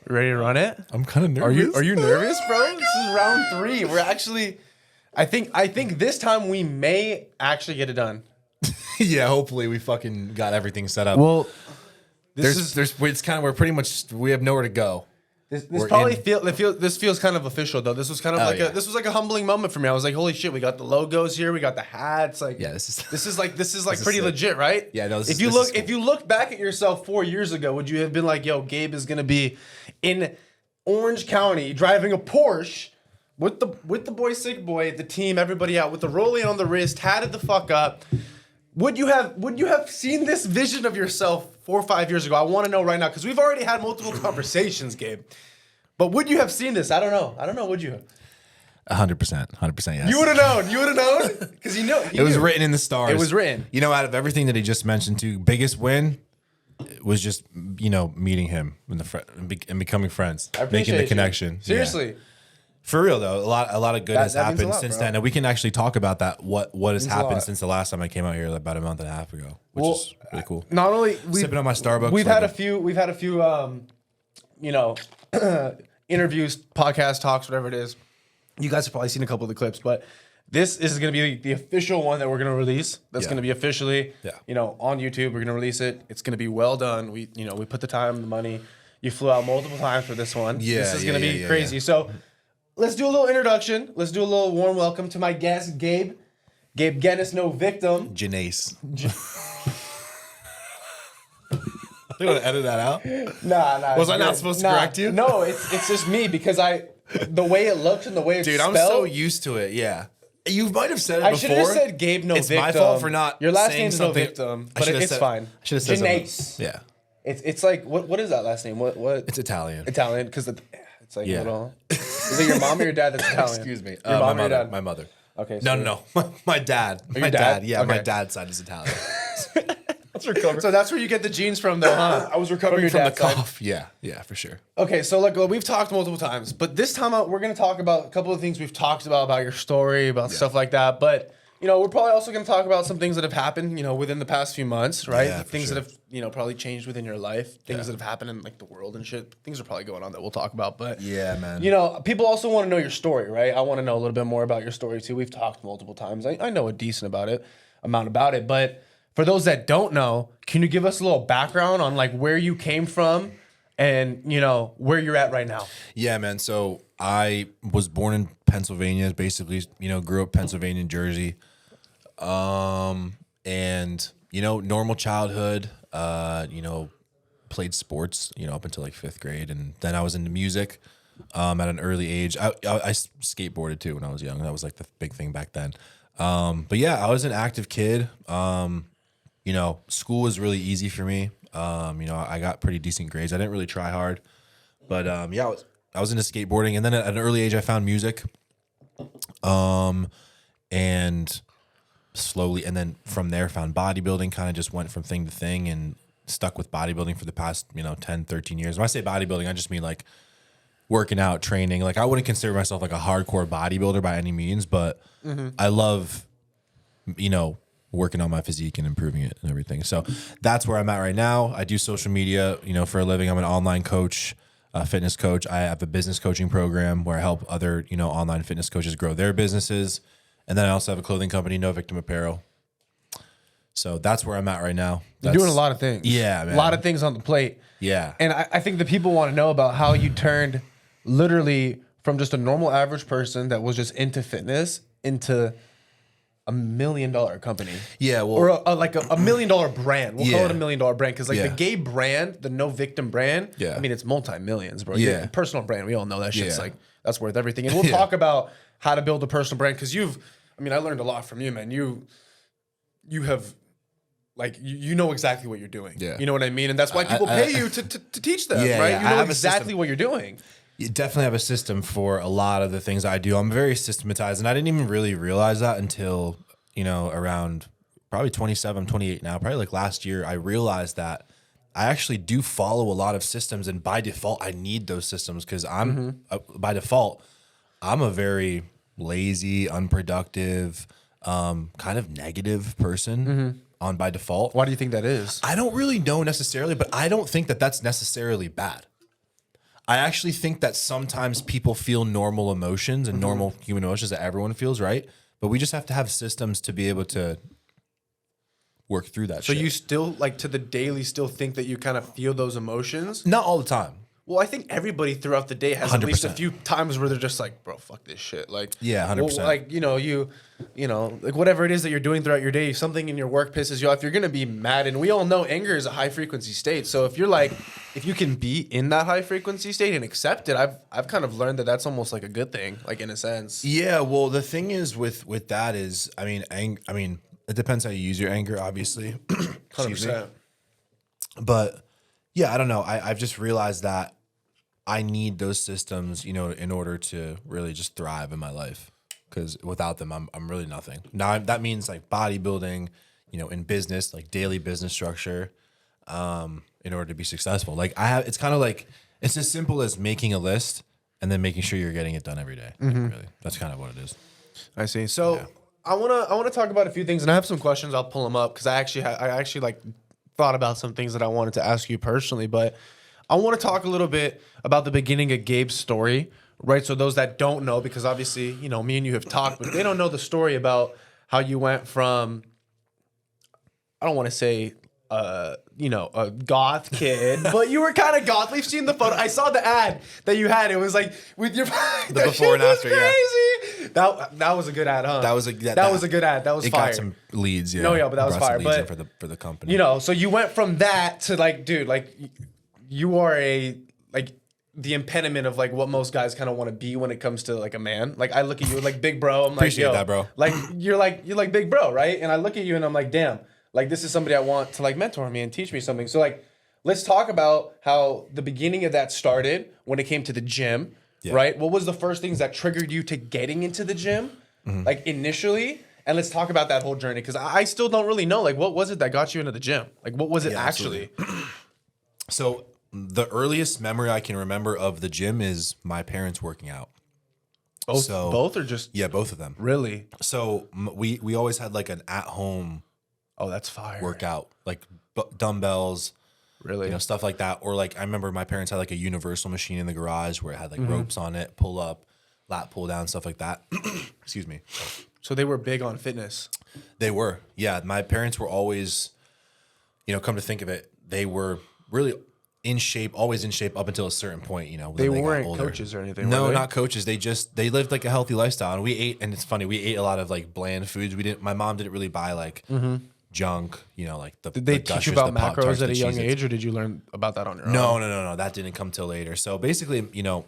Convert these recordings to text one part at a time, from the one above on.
Ready to run it? I'm kind of nervous. Are you nervous, bro? This is round 3. We're actually, I think this time we may actually get it done. Yeah, hopefully we fucking got everything set up. Well, we're pretty much, we have nowhere to go. This feels kind of official though. This was kind of this was like a humbling moment for me. I was like, holy shit, we got the logos here, we got the hats. Like, yeah, this is pretty legit, right? Yeah, no. If you look back at yourself 4 years ago, would you have been like, yo, Gabe is gonna be in Orange County driving a Porsche with the boy Sick Boy, the team, everybody out with the rollie on the wrist, hatted the fuck up? Would you have seen this vision of yourself 4 or 5 years ago? I want to know right now because we've already had multiple conversations, Gabe. But would you have seen this? I don't know. Would you? 100%, yes. You would have known because it was written in the stars. It was written. You know, out of everything that he just mentioned, too, biggest win was just meeting him and becoming friends, making the connection. You. Seriously. Yeah. For real though, a lot of good has happened since then, and we can actually talk about that. What has happened since the last time I came out here about a month and a half ago, which is really cool. Not only sipping on my Starbucks. We've had a few interviews, podcast talks, whatever it is. You guys have probably seen a couple of the clips, but this is going to be the official one that we're going to release. That's going to be officially, on YouTube. We're going to release it. It's going to be well done. We put the time, the money. You flew out multiple times for this one. Yeah, this is going to be crazy. Yeah. So. Let's do a little introduction. Let's do a little warm welcome to my guest, Gabe. Gabe Gennace, no victim. Gennace. You want to edit that out? Nah. Was I not supposed to correct you? No, it's just me because the way it looks and the way it's spelled. Dude, I'm so used to it. Yeah. You might have said it before. I should have said Gabe, no victim. It's my fault for not. Your last saying name's something. No victim, but it's fine. I should have said Gennace. Yeah. It's like what is that last name? What? It's Italian. Italian because it's like little. Is it your mom or your dad that's Italian? Excuse me. Your mom or your dad? My mother. Okay. So No. My dad. Your dad? Yeah, okay. my dad's side is Italian. So that's where you get the genes from, though, huh? I was recovering from the cough. Side. Yeah, for sure. Okay, so we've talked multiple times, but this time out, we're going to talk about a couple of things we've talked about your story, about stuff like that. But we're probably also going to talk about some things that have happened, within the past few months, right? Yeah, things that have, probably changed within your life, things that have happened in the world and shit. Things are probably going on that we'll talk about. But yeah, man. People also want to know your story, right? I want to know a little bit more about your story too. We've talked multiple times. I know a decent amount about it, but for those that don't know, can you give us a little background on where you came from and where you're at right now? Yeah, man. So I was born in Pennsylvania, basically, grew up Pennsylvania and Jersey. And normal childhood, played sports, up until 5th grade. And then I was into music, at an early age. I skateboarded too when I was young. That was the big thing back then. But yeah, I was an active kid. School was really easy for me. I got pretty decent grades. I didn't really try hard, but, I was into skateboarding. And then at an early age, I found music, and slowly, and then from there found bodybuilding, kind of just went from thing to thing and stuck with bodybuilding for the past 10 13 years. When I say bodybuilding, I just mean working out, training. I wouldn't consider myself a hardcore bodybuilder by any means, but I love working on my physique and improving it and everything. So that's where I'm at right now. I do social media for a living. I'm an online coach, a fitness coach. I have a business coaching program where I help other online fitness coaches grow their businesses. And then I also have a clothing company, No Victim Apparel. So that's where I'm at right now. You're doing a lot of things. Yeah, man. A lot of things on the plate. Yeah. And I think the people want to know about how you turned literally from just a normal average person that was just into fitness into $1 million company. Yeah, well, or a $1 million brand. We'll call it $1 million brand because the Gabe brand, the No Victim brand. Yeah. I mean, it's multi-millions, bro. Yeah. Personal brand. We all know that shit's that's worth everything. And we'll talk about how to build a personal brand because I learned a lot from you, man. You have you know exactly what you're doing. Yeah. You know what I mean? And that's why people pay you to teach them, right? Yeah, you know exactly what you're doing. You definitely have a system for a lot of the things I do. I'm very systematized, and I didn't even really realize that until, around probably 27, 28 now, probably last year, I realized that I actually do follow a lot of systems, and by default, I need those systems because by default, I'm a very lazy, unproductive, kind of negative person by default. Why do you think that is? I don't really know necessarily, but I don't think that that's necessarily bad. I actually think that sometimes people feel normal emotions and normal human emotions that everyone feels, right? But we just have to have systems to be able to work through that So shit. you still, like, to the daily still think that you kind of feel those emotions? Not all the time. Well, I think everybody throughout the day has at least a 100%. few times where they're just like, bro, fuck this shit. Like, Yeah, 100%. Like, you know, like whatever it is that you're doing throughout your day, something in your work pisses you off, you're going to be mad. And we all know anger is a high frequency state. So if you're like, if you can be in that high frequency state and accept it, I've kind of learned that that's almost like a good thing, like in a sense. Yeah, well, the thing is with that is, I mean, it depends how you use your anger, obviously. 100%. But yeah, I don't know. I've just realized that I need those systems, you know, in order to really just thrive in my life. Because without them, I'm really nothing. Now that means like bodybuilding, you know, in business, like daily business structure, in order to be successful. Like it's kind of like it's as simple as making a list and then making sure you're getting it done every day. Really, that's kind of what it is. I see. So I wanna talk about a few things, and I have some questions. I'll pull them up because I actually like thought about some things that I wanted to ask you personally, but I want to talk a little bit about the beginning of Gabe's story, right? So those that don't know, because obviously, you know, me and you have talked, but they don't know the story about how you went from, I don't want to say, you know, a goth kid, but you were kind of goth. We've seen the photo. I saw the ad that you had. It was like with your The before and after, yeah. crazy. That was a good ad, huh? That was a good ad. That was It fire. got some leads, yeah. No, yeah, but that was Brought some fire. leads But in for the company. you know, so you went from that to like, dude, like you are like the impediment of like what most guys kind of want to be when it comes to like a man. Like I look at you like big bro. I'm like, Appreciate yo, that, bro. Like you're like big bro, right? And I look at you and I'm like, damn, like this is somebody I want to like mentor me and teach me something. So like, let's talk about how the beginning of that started when it came to the gym, right? What was the first things that triggered you to getting into the gym, like initially? And let's talk about that whole journey because I still don't really know. Like, what was it that got you into the gym? Like, what was it actually? So the earliest memory I can remember of the gym is my parents working out. Both or just Yeah, both of them. really? So we always had like an at-home Oh, that's fire. workout, like dumbbells, Really? you know, stuff like that. Or like I remember my parents had like a universal machine in the garage where it had like ropes on it, pull up, lat pull down, stuff like that. Excuse me. So they were big on fitness. They were. Yeah, my parents were always, you know, come to think of it, they were really in shape, always in shape up until a certain point, you know. They got weren't older. coaches or anything, No, were they? not coaches. They lived like a healthy lifestyle. And we ate, and it's funny, we ate a lot of like bland foods. My mom didn't really buy like junk, you know, like the Did they the teach you Gushers, about the Pop-Tarts, macros at the a young Cheez-Its. age, or did you learn about that on your own? No. That didn't come till later. So basically, you know,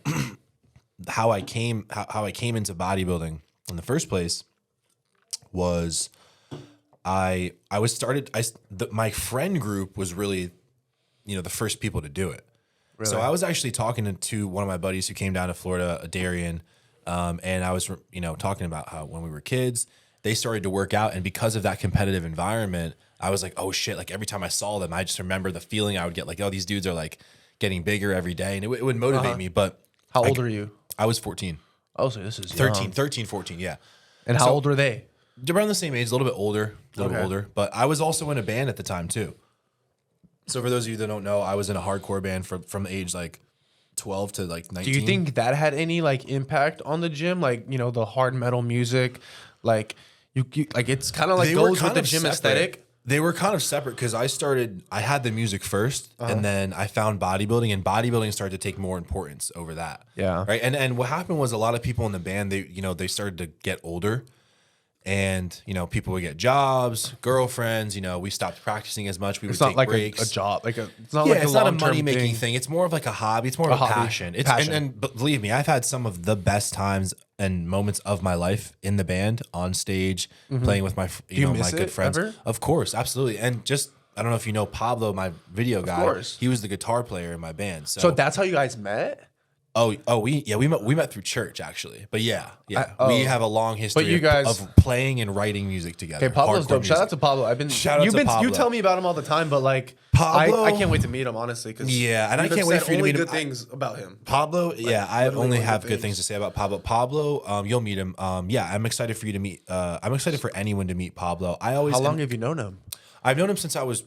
how I came into bodybuilding in the first place was my friend group was really, you know, the first people to do it. Really? So I was actually talking to one of my buddies who came down to Florida, a Darian, and I was, you know, talking about how when we were kids, they started to work out, and because of that competitive environment, I was like, oh shit! Like every time I saw them, I just remember the feeling I would get, like, oh, these dudes are like getting bigger every day, and it would motivate me. But How old are you? I was 14, Oh, so this is 13, 14, yeah. And how old are they? Around the same age, a little bit older, but I was also in a band at the time too. So for those of you that don't know, I was in a hardcore band from the age like 12 to like 19. Do you think that had any like impact on the gym? Like, you know, the hard metal music, like you like it's kind of like They were goes with kind the of gym separate. aesthetic. They were kind of separate because I had the music first, and then I found bodybuilding, and bodybuilding started to take more importance over that. Yeah. Right. And what happened was a lot of people in the band, they started to get older, and, you know, people would get jobs, girlfriends, you know, we stopped practicing as much. We It's would not take like breaks. a job. Like it's not Yeah, like it's a not a long-term money making thing. It's more of like a hobby. It's more of a hobby. passion. Passion. And believe me, I've had some of the best times and moments of my life in the band, on stage, playing with my miss my good it friends. ever? Of course, absolutely. And just, I don't know if you know Pablo, my video guy. course. He was the guitar player in my band. So that's how you guys met? we met through church actually. But yeah, we have a long history you guys- of playing and writing music together. Okay, Pablo's Hardcore dope. Shout out music. to Pablo. Shout out to Pablo. You tell me about him all the time, but like Pablo- I can't wait to meet him, honestly. Yeah, and I can't wait for you to only meet him. good things about him. Pablo, yeah, I literally only one of have the good things. things to say about Pablo. Pablo, you'll meet him. Yeah, I'm excited for you to meet. I'm excited for anyone to meet Pablo. How long have you known him? I've known him since I was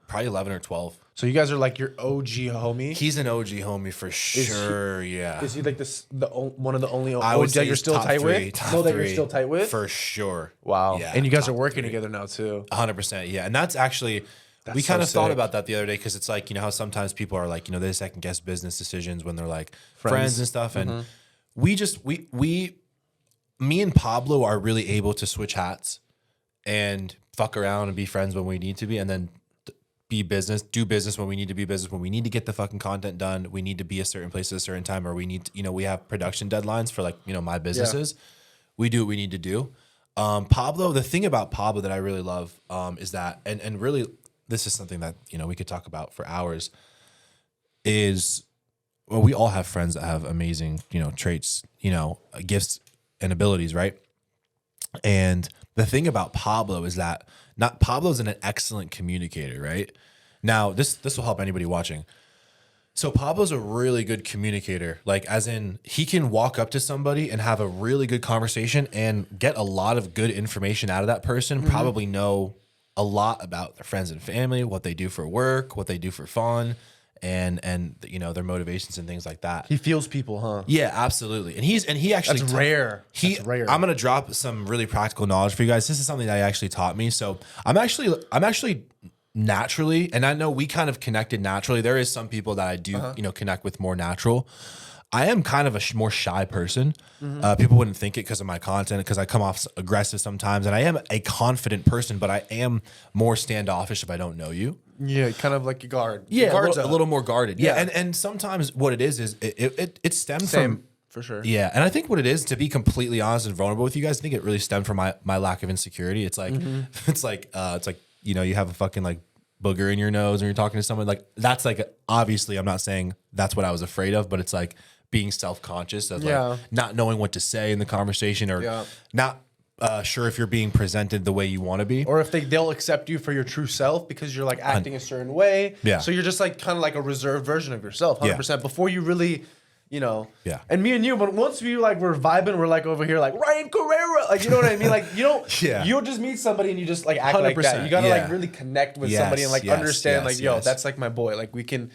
probably 11 or 12. So you guys are like your OG homie. He's an OG homie for sure. Yeah. Is he like one of the only I would OG say that you're he's still top tight three, with? top No, that three, you're still tight with? for sure. Wow. Yeah, And you guys are top working three. together now too. 100%. Yeah. And that's actually, we so kind of thought sick. about that the other day because it's like, you know, how sometimes people are like, you know, they second guess business decisions when they're like Friends. friends and stuff. And me and Pablo are really able to switch hats and fuck around and be friends when we need to be, and then do business when we need to be business, when we need to get the fucking content done, we need to be a certain place at a certain time, or we need to, you know, we have production deadlines for like, you know, my businesses. We do what we need to do. Pablo, the thing about Pablo that I really love is that, and really this is something that, you know, we could talk about for hours, is, well, we all have friends that have amazing, you know, traits, you know, gifts and abilities, right? And the thing about Pablo is that Pablo's an excellent communicator, right? Now, this will help anybody watching. So Pablo's a really good communicator, like as in he can walk up to somebody and have a really good conversation and get a lot of good information out of that person, probably know a lot about their friends and family, what they do for work, what they do for fun, and you know, their motivations and things like that. He feels people, huh? Yeah, absolutely. And he actually That's rare. That's rare. I'm gonna drop some really practical knowledge for you guys. This is something that he actually taught me. So I'm actually naturally, and I know we kind of connected naturally. There is some people that I do, you know, connect with more natural. I am kind of a more shy person. People wouldn't think it because of my content, because I come off aggressive sometimes, and I am a confident person, but I am more standoffish if I don't know you. Yeah, kind of like a guard. Yeah, Guard's a little more guarded. Yeah, Yeah. and sometimes what it is it stems Same, from, for sure. yeah, and I think what it is, to be completely honest and vulnerable with you guys, I think it really stemmed from my lack of insecurity. It's like it's like you know, you have a fucking like booger in your nose and you're talking to someone, like that's like, obviously I'm not saying that's what I was afraid of, but it's like being self-conscious of like not knowing what to say in the conversation, or not sure if you're being presented the way you want to be, Or if they'll accept you for your true self because you're like acting a certain way. Yeah. So you're just like kind of like a reserved version of yourself, 100%. Before you really, you know. Yeah. And me and you, but once we like we're vibing, we're like over here like Ryan Carrera, like, you know what I mean? Like, you don't. Yeah. You'll just meet somebody and you just like act like that. 100%, You gotta yeah. like really connect with Yes, somebody and like yes, understand yes, like, yo, yes. that's like my boy. Like we can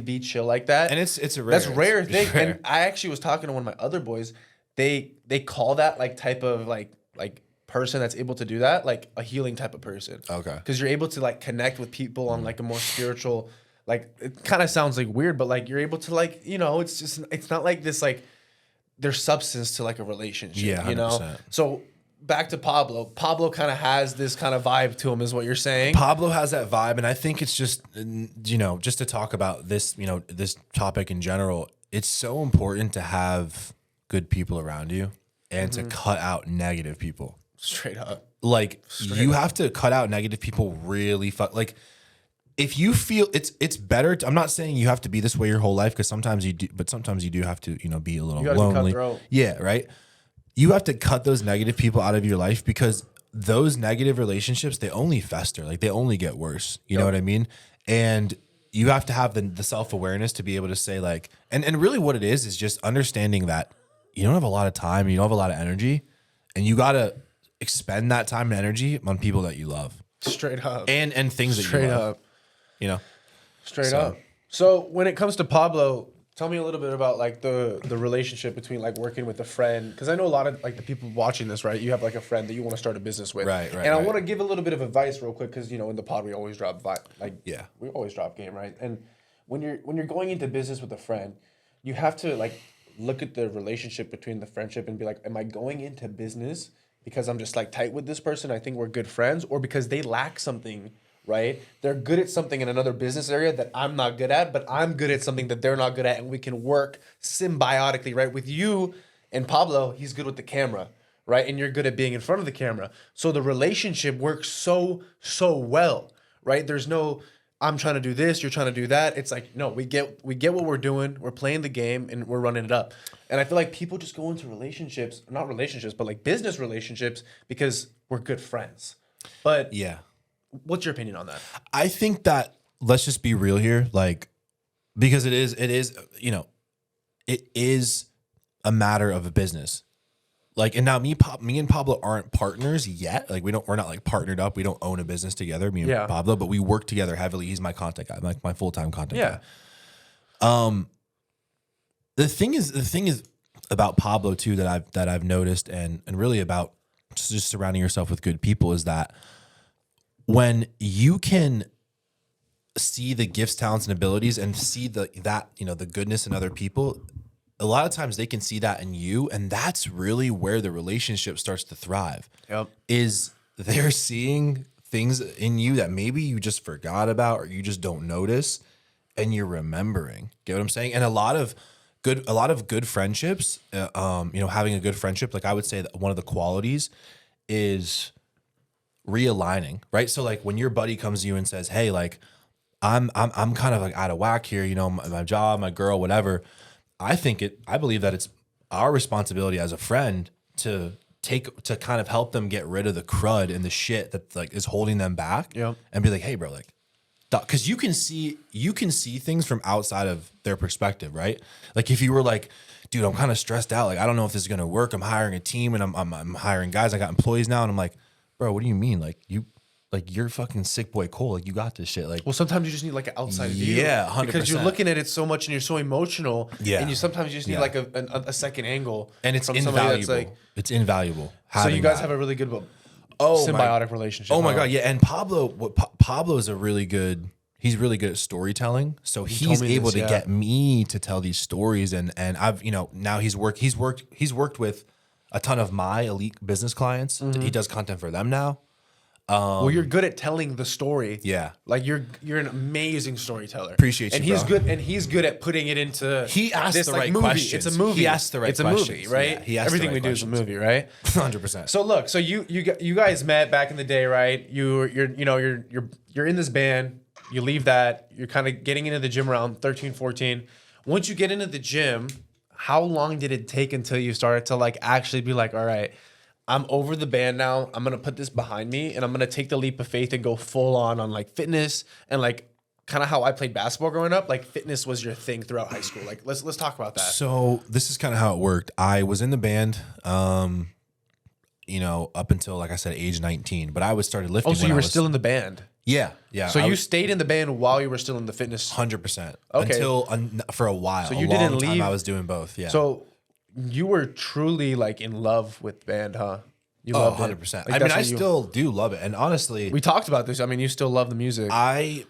be chill like that. and it's a rare, That's rare it's thing. rare. And I actually was talking to one of my other boys. They call that like type of like person that's able to do that like a healing type of person. Okay. Because you're able to like connect with people on like a more spiritual, like it kind of sounds like weird, but like you're able to like, you know, it's not like this like there's substance to like a relationship. Yeah, you know. 100%. So back to Pablo. Pablo kind of has this kind of vibe to him, is what you're saying. Pablo has that vibe, and I think it's just, you know, just to talk about this, you know, this topic in general, it's so important to have good people around you and to cut out negative people. Straight up. Like you have to cut out negative people really like if you feel it's better I'm not saying you have to be this way your whole life, because sometimes you do, but sometimes you do have to, you know, be a little You gotta be lonely. cutthroat. Yeah, right. You have to cut those negative people out of your life, because those negative relationships, they only fester, like they only get worse. You know what I mean? And you have to have the self-awareness to be able to say like, and really what it is just understanding that you don't have a lot of time, you don't have a lot of energy, and you gotta expend that time and energy on people that you love. Straight up. And things that Straight you love. up. You know? Straight up. So when it comes to Pablo, tell me a little bit about like the relationship between like working with a friend, because I know a lot of like the people watching this, right? You have like a friend that you want to start a business with, Right. And I want to give a little bit of advice real quick, because you know in the pod we always drop we always drop game, right? And when you're going into business with a friend, you have to like look at the relationship between the friendship and be like, am I going into business because I'm just like tight with this person, I think we're good friends, or because they lack something, right? They're good at something in another business area that I'm not good at, but I'm good at something that they're not good at, and we can work symbiotically, right? With you and Pablo, he's good with the camera, right? And you're good at being in front of the camera. So the relationship works so well, right? There's no, I'm trying to do this, you're trying to do that. It's like, no, we get what we're doing, we're playing the game, and we're running it up. And I feel like people just go into relationships, not relationships, but like business relationships, because we're good friends. But Yeah. what's your opinion on that? I think that, let's just be real here, like, because it is, you know, it is a matter of a business. like, and now me and Pablo aren't partners yet. Like we're not like partnered up. We don't own a business together, me and Pablo, but we work together heavily. He's my content guy, like my full-time content guy. The thing is about Pablo too, that I've noticed and really about just surrounding yourself with good people, is that when you can see the gifts, talents, and abilities and see the goodness in other people, a lot of times they can see that in you, and that's really where the relationship starts to thrive. Yep. Is they're seeing things in you that maybe you just forgot about or you just don't notice, and you're remembering. Get what I'm saying? And a lot of good friendships, having a good friendship, like I would say that one of the qualities is realigning, right? So like when your buddy comes to you and says, "Hey, like I'm kind of like out of whack here, my job, my girl, whatever." I believe that it's our responsibility as a friend to kind of help them get rid of the crud and the shit that like is holding them back, and be like, "Hey, bro, like," because you can see things from outside of their perspective, right? Like if you were like, "Dude, I'm kind of stressed out. Like I don't know if this is gonna work. I'm hiring a team and I'm hiring guys. I got employees now," and I'm like, "Bro, what do you mean? You're fucking sick boy Cole. Like you got this shit." Like, well, sometimes you just need like an outside view. Yeah, 100%. Because you're looking at it so much and you're so emotional. Yeah. And sometimes you just need like a second angle. and it's from somebody invaluable. that's like, It's invaluable. so you guys that. have a really good Oh, symbiotic relationship. Oh my God. Yeah. And Pablo is he's really good at storytelling. So he's able to get me to tell these stories. And I've, now he's worked with a ton of my elite business clients. He does content for them now. Well, you're good at telling the story. Yeah. Like you're an amazing storyteller. Appreciate you, and he's bro. good. And he's good at putting it into. He asked this, the like, right movie. questions. It's a movie. He asked the right It's a questions. movie, right? Yeah, he asked Everything the right we do is a questions. movie, right? 100%. So look, so you guys met back in the day, right? You're in this band. You leave that. You're kind of getting into the gym around 13, 14. Once you get into the gym, how long did it take until you started to like actually be like, all right, I'm over the band now. I'm gonna put this behind me, and I'm gonna take the leap of faith and go full on like fitness and like kind of how I played basketball growing up. Like fitness was your thing throughout high school. Like let's talk about that. So this is kind of how it worked. I was in the band, up until, like I said, age 19. But I started lifting. Oh, so when you I were was, still in the band. Yeah. So you stayed in the band while you were still in the fitness. 100%. Okay. Until for a while. So you a didn't long time leave- I was doing both. Yeah. So you were truly like in love with band, huh? You Oh, loved 100%. it. Like, I mean, that's I what you- still do love it. And honestly, We talked about this. I mean, you still love the music. and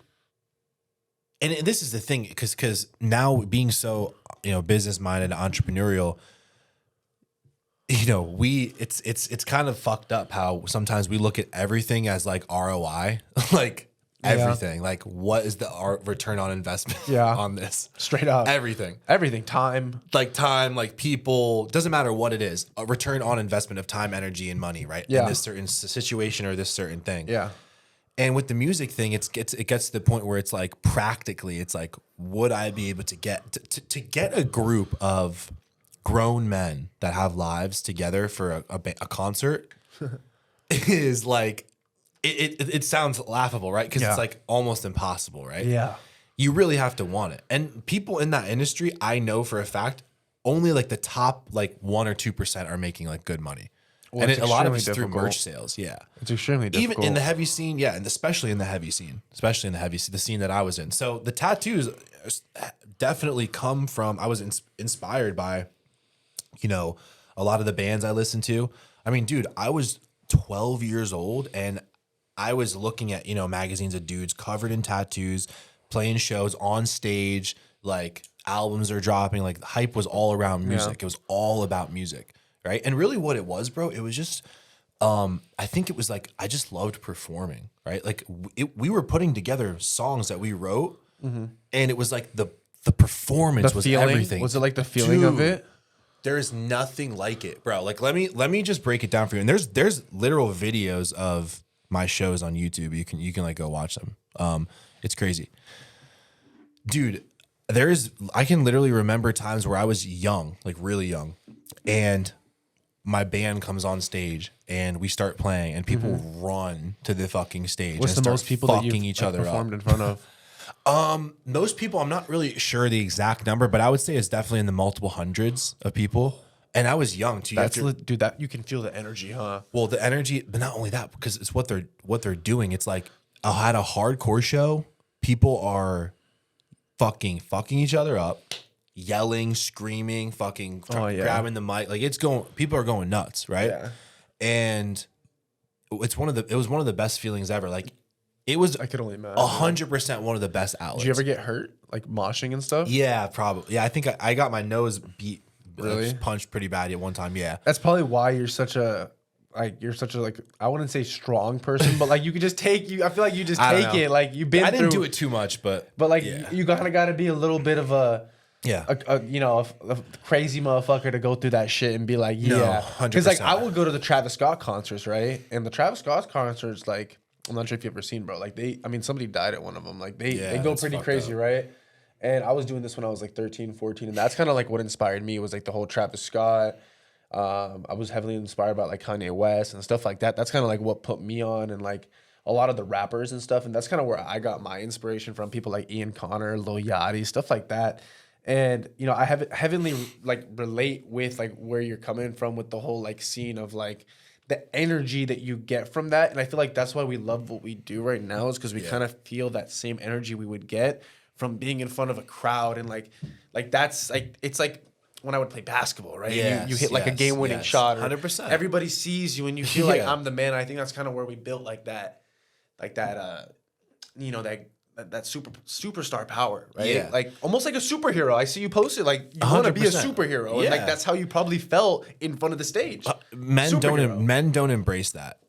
this is the thing, because now being so, business minded, entrepreneurial, it's kind of fucked up how sometimes we look at everything as like ROI, like everything, like what is the return on investment on this? Straight up. Everything. Time. Like time, like people, doesn't matter what it is, a return on investment of time, energy, and money, right? Yeah. In this certain situation or this certain thing. Yeah. And with the music thing, it gets to the point where it's like practically, it's like, would I be able to get a group of grown men that have lives together for a concert is like, it sounds laughable, right? Because it's like almost impossible, right? Yeah. You really have to want it. And people in that industry, I know for a fact, only like the top like 1 or 2% are making like good money. Well, and it's a lot of extremely it's through difficult. merch sales. Yeah. It's extremely difficult. Even in the heavy scene, yeah, and especially in the heavy scene, the scene that I was in. So the tattoos definitely come from, I was inspired by, a lot of the bands I listened to. I mean, dude, I was 12 years old and I was looking at, magazines of dudes covered in tattoos, playing shows on stage, like albums are dropping, like the hype was all around music. It was all about music. Right. And really what it was, bro, it was just, I think it was like, I just loved performing, right? Like we were putting together songs that we wrote and it was like the performance was feeling, everything. was it like the feeling of Dude, it? There's nothing like it, bro. Like, let me just break it down for you. And there's literal videos of my shows on YouTube. You can like go watch them. It's crazy. Dude, I can literally remember times where I was young, like really young, and my band comes on stage and we start playing and people run to the fucking stage. What's and the start most people that fucking you've each other performed up. in front of? Most people, I'm not really sure the exact number, but I would say it's definitely in the multiple hundreds of people. And I was young too. Dude, that you can feel the energy, huh? Well, the energy, but not only that, because it's what they're doing. It's like at a hardcore show, people are fucking each other up, yelling, screaming, grabbing the mic. Like people are going nuts, right? Yeah. And it was one of the best feelings ever. Like it was, I could only imagine. 100% one of the best outlets. Did you ever get hurt, like moshing and stuff? Yeah, probably. Yeah, I think I got my nose beat. Really? Punched pretty bad at one time. Yeah. That's probably why you're such a like I wouldn't say strong person, but like you could just take I feel like you just take it. Like you've been. I didn't do it too much, but like yeah. you kind of got to be a little bit of a crazy motherfucker to go through that shit and be like, yeah, 100%. Because like I would go to the Travis Scott concerts, right? And the Travis Scott concerts, like I'm not sure if you've ever seen, bro. Like somebody died at one of them. Like they go pretty crazy, right? And I was doing this when I was like 13, 14. And that's kind of like what inspired me was like the whole Travis Scott. I was heavily inspired by like Kanye West and stuff like that. That's kind of like what put me on and like a lot of the rappers and stuff. And that's kind of where I got my inspiration from, people like Ian Connor, Lil Yachty, stuff like that. And, you know, I have heavily like relate with like where you're coming from with the whole like scene of like the energy that you get from that. And I feel like that's why we love what we do right now is because we kind of feel that same energy we would get from being in front of a crowd and like that's like it's like when I would play basketball, right? Yes, you hit like a game-winning shot. 100%. Everybody sees you and you feel like I'm the man. I think that's kind of where we built that you know, that superstar power, right? Yeah. Like almost like a superhero. I see you posted like you want to be a superhero, and like that's how you probably felt in front of the stage. Men don't embrace that.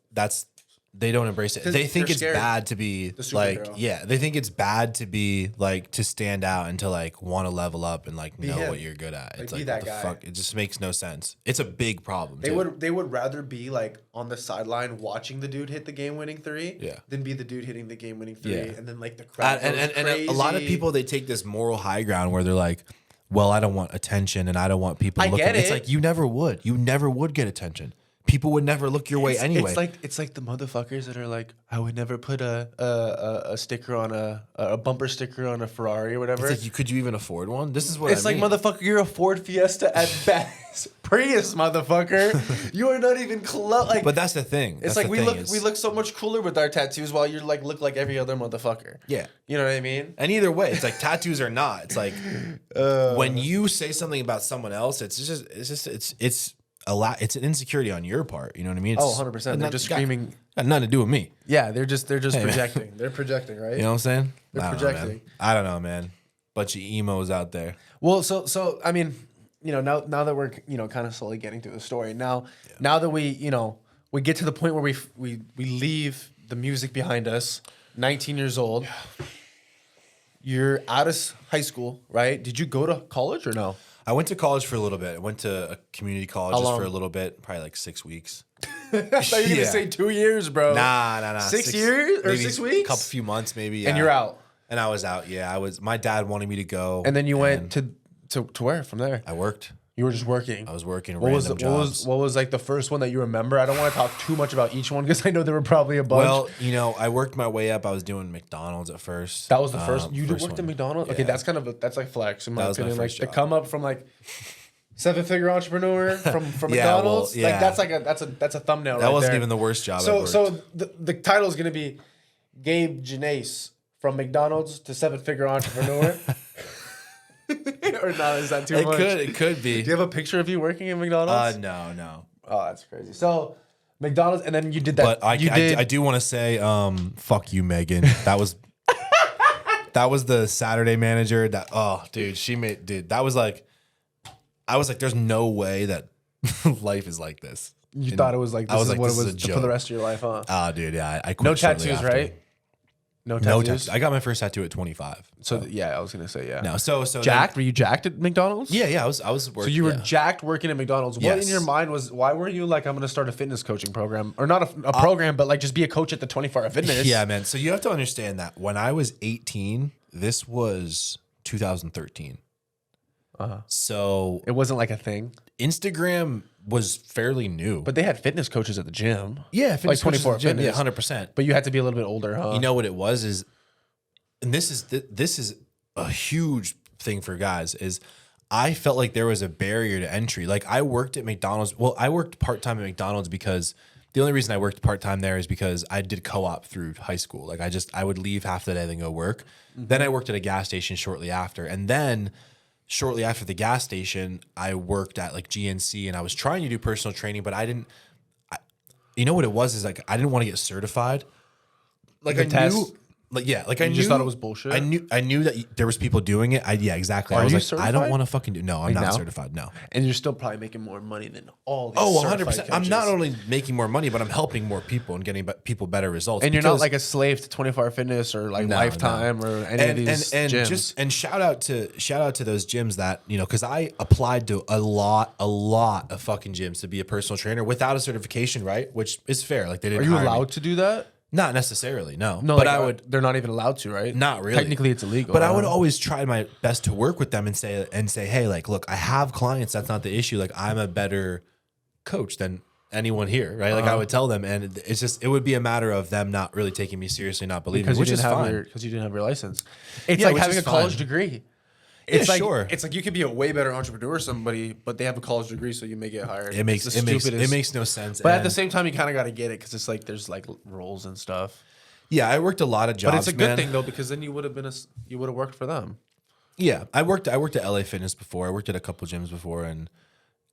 They don't embrace it. They think it's bad to be like, they think it's bad to be like to stand out and to like want to level up and like know what you're good at. It's like what the fuck? It just makes no sense. It's a big problem. They would rather be like on the sideline watching the dude hit the game-winning three than be the dude hitting the game-winning three. And then like the crowd and a lot of people, they take this moral high ground where they're like, well, I don't want attention and I don't want people looking. It's like you never would. You never would get attention. People would never look your way anyway. It's like the motherfuckers that are like, I would never put a sticker on a bumper sticker on a Ferrari or whatever. It's like, could you even afford one? This is what it's like, motherfucker, you're a Ford Fiesta at best. Prius, motherfucker. You are not even close. Like, but that's the thing. It's like we look so much cooler with our tattoos while you're like look like every other motherfucker. Yeah, you know what I mean. And either way, it's like tattoos or not. It's like when you say something about someone else, it's an insecurity on your part. You know what I mean? 100%. They're just screaming. Got nothing to do with me. Yeah, they're just projecting. They're projecting, right? You know what I'm saying? They're projecting. I don't know, man. Bunch of emos out there. Well, so I mean, you know, now that we're, you know, kind of slowly getting through the story. Now that we, you know, we get to the point where we leave the music behind us, 19 years old. Yeah. You're out of high school, right? Did you go to college or no? I went to college for a little bit. I went to a community college just for a little bit, probably like 6 weeks. I thought you were going to say 2 years, bro. Nah. 6 years or 6 weeks? A few months maybe. Yeah. And you're out. And I was out. Yeah, my dad wanted me to go. And then you went to where from there? I worked. You were just working. I was working random jobs. What was like the first one that you remember? I don't want to talk too much about each one because I know there were probably a bunch. Well, you know, I worked my way up. I was doing McDonald's at first. That was the first. You worked at McDonald's? Yeah. Okay, that's like flex in my opinion. Like to come up from like 7-figure entrepreneur from McDonald's. Well, like that's a thumbnail. That wasn't even the worst job. So the title is gonna be Gabe Gennace from McDonald's to 7-figure entrepreneur. Or not? Is that too much? It could be. Do you have a picture of you working at McDonald's? No. Oh, that's crazy. So McDonald's, and then you did that. But I do want to say, fuck you, Megan. That was the Saturday manager. That that was like, I was like, there's no way that life is like this. You thought it was like this is what it was for the rest of your life, huh? Oh, dude, yeah. I quit no tattoos, right? No tattoos. I got my first tattoo at 25. So yeah, I was gonna say yeah. No, so jacked. Were you jacked at McDonald's? Yeah. I was working. So you were jacked working at McDonald's. What in your mind was? Why were you like, I'm gonna start a fitness coaching program, or not a program, but like just be a coach at the 24-hour fitness? Yeah, man. So you have to understand that when I was 18, this was 2013. So it wasn't like a thing. Instagram was fairly new, but they had fitness coaches at the gym. Yeah, like 24 fitness. Yeah, 100%. But you had to be a little bit older, huh? You know what it was and this is a huge thing for guys is I felt like there was a barrier to entry. Like I worked at McDonald's. Well, I worked part-time at McDonald's because the only reason I worked part-time there is because I did co-op through high school. Like I would leave half the day and go work. Then I worked at a gas station shortly after. And then shortly after the gas station, I worked at like GNC and I was trying to do personal training, but you know what it was is like, I didn't want to get certified. Like The I test? knew, like, yeah, like I You knew, just thought it was bullshit? I knew that there was people doing it. Yeah, exactly. Are I was you like, I certified? don't want to fucking do. No, I'm not now? certified. No. And you're still probably making more money than all these Oh, certified 100%. I'm not coaches. only making more money, but I'm helping more people and getting people better results. And you're not because- like a slave to 24 Hour Fitness or like No, Lifetime no. or any of these gyms. and shout out to those gyms that, you know, because I applied to a lot of fucking gyms to be a personal trainer without a certification, right? Which is fair. Like they Are didn't you hire me. allowed to do that? Not necessarily, no. No, but like, I would. They're not even allowed to, right? Not really. Technically, it's illegal. But I would always try my best to work with them and say, hey, like, look, I have clients. That's not the issue. Like, I'm a better coach than anyone here, right? Like, I would tell them, and it's just, it would be a matter of them not really taking me seriously, not believing because me, which is fine. because you didn't have your license. It's Yeah, like which having is a college fine. degree. Yeah, It's like sure. it's like you could be a way better entrepreneur or somebody, but they have a college degree, so you may get hired. It makes It's the it makes stupidest- it makes no sense. But at the And, same time, you kind of got to get it because it's like there's like rules and stuff. yeah, I worked a lot of jobs. But it's a good man. thing though because then you would have worked for them. Yeah, I worked at LA Fitness before. I worked at a couple gyms before, and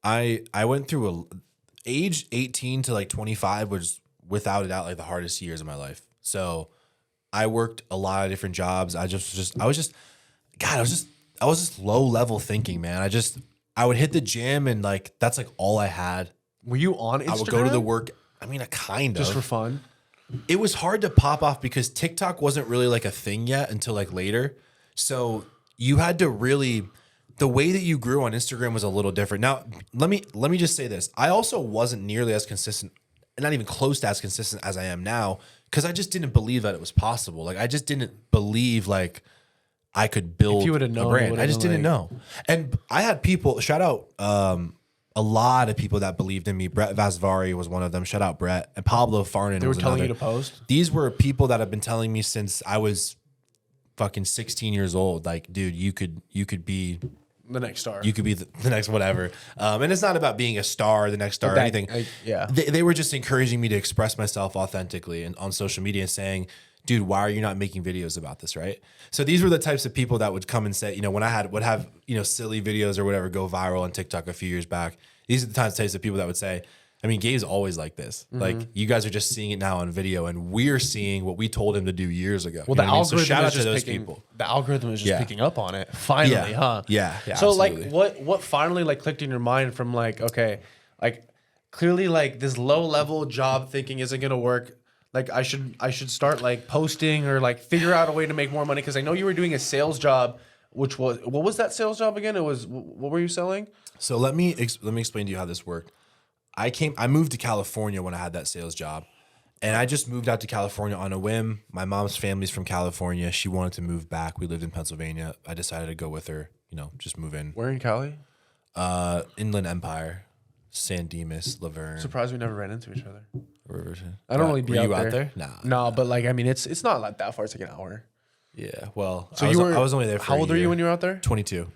I went through age 18 to like 25 was without a doubt like the hardest years of my life. So I worked a lot of different jobs. I was just low level thinking, man. I would hit the gym and like that's like all I had. Were you on Instagram? I would go to the work. I mean, I kind of just for fun. it was hard to pop off because TikTok wasn't really like a thing yet until like later. So you had to really, the way that you grew on Instagram was a little different. Now, let me just say this. I also wasn't nearly as consistent, not even close to as consistent as I am now, because I just didn't believe that it was possible. Like I just didn't believe like I could build If you would've known, a it brand. would've I just been didn't know. And I had people, shout out a lot of people that believed in me. Brett Vasvari was one of them. Shout out Brett. And Pablo Farnan They were was telling another. you to post. These were people that have been telling me since I was fucking 16 years old. Like, dude, you could be The next star. you could be the next whatever. And it's not about being a star, the next star, or That- anything. yeah. They were just encouraging me to express myself authentically and on social media, saying, dude, why are you not making videos about this, right? So these were the types of people that would come and say, you know, when I would have, you know, silly videos or whatever go viral on TikTok a few years back, these are the types of people that would say, I mean, Gabe's always like this. Mm-hmm. Like, you guys are just seeing it now on video, and we're seeing what we told him to do years ago. Well, You the know what I mean? So algorithm shout out is to just those picking. people. The algorithm is just Yeah. picking up on it. Finally, Yeah. huh? Yeah, So, absolutely. like, what finally like clicked in your mind from like, okay, like clearly like this low level job thinking isn't gonna work. Like I should start like posting or like figure out a way to make more money because I know you were doing a sales job, which was what was that sales job again? It was what were you selling? So let me explain to you how this worked. I moved to California when I had that sales job, and I just moved out to California on a whim. My mom's family's from California. She wanted to move back. We lived in Pennsylvania. I decided to go with her. You know, just move in. Where in Cali? Inland Empire, San Dimas, Laverne, Surprised we never ran into each other. Riverton. I don't really be Were out you there. out there? Nah. No, but like I mean, it's not like that far. It's like an hour. Yeah. Well, So I was only there for how old a are you year. when you were out there? 22.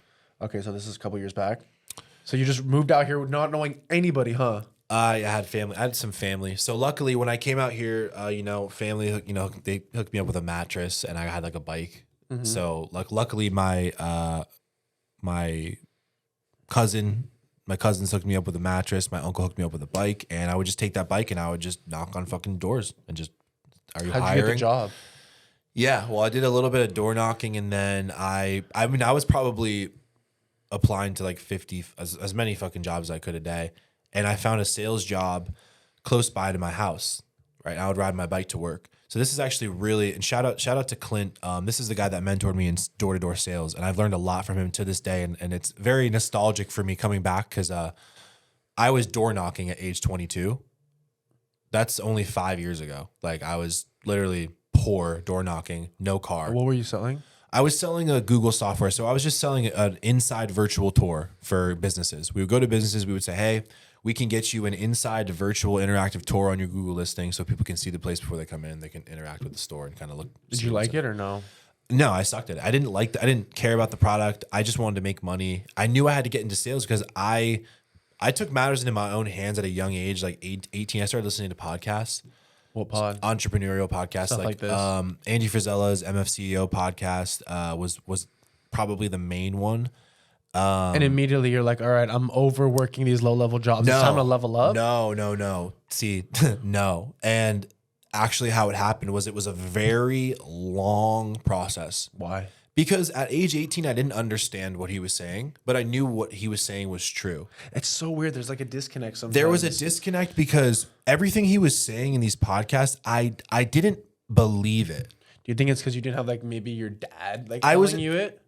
Okay, so this is a couple years back. So you just moved out here not knowing anybody, huh? I had family. I had some family. So luckily, when I came out here, you know, family, you know, they hooked me up with a mattress, and I had like a bike. Mm-hmm. So like, luckily, my cousins hooked me up with a mattress. My uncle hooked me up with a bike, and I would just take that bike and I would just knock on fucking doors and just, are you How'd hiring? you get the job? Yeah, well, I did a little bit of door knocking, and then I mean, I was probably applying to like 50, as many fucking jobs as I could a day, and I found a sales job close by to my house. Right, I would ride my bike to work. So this is actually really, and shout out to Clint. This is the guy that mentored me in door to door sales, and I've learned a lot from him to this day, and it's very nostalgic for me coming back because I was door knocking at age 22. That's only 5 years ago. Like I was literally poor, door knocking, no car. What were you selling? I was selling a Google software. So I was just selling an inside virtual tour for businesses. We would go to businesses. We would say, hey, we can get you an inside virtual interactive tour on your Google listing so people can see the place before they come in. They can interact with the store and kind of look. Did you like it or no? No, I sucked at it. I didn't I didn't care about the product. I just wanted to make money. I knew I had to get into sales because I took matters into my own hands at a young age, like 18. I started listening to podcasts. What pod? Entrepreneurial podcasts, Stuff like this. Andy Frisella's MFCEO podcast was probably the main one. And immediately you're like, all right, I'm overworking these low level jobs. It's time to level up. No. See, no. And actually, how it happened was it was a very long process. Why? Because at age 18, I didn't understand what he was saying, but I knew what he was saying was true. It's so weird. There's like a disconnect sometimes. There was a disconnect because everything he was saying in these podcasts, I didn't believe it. Do you think it's because you didn't have like maybe your dad like telling you it?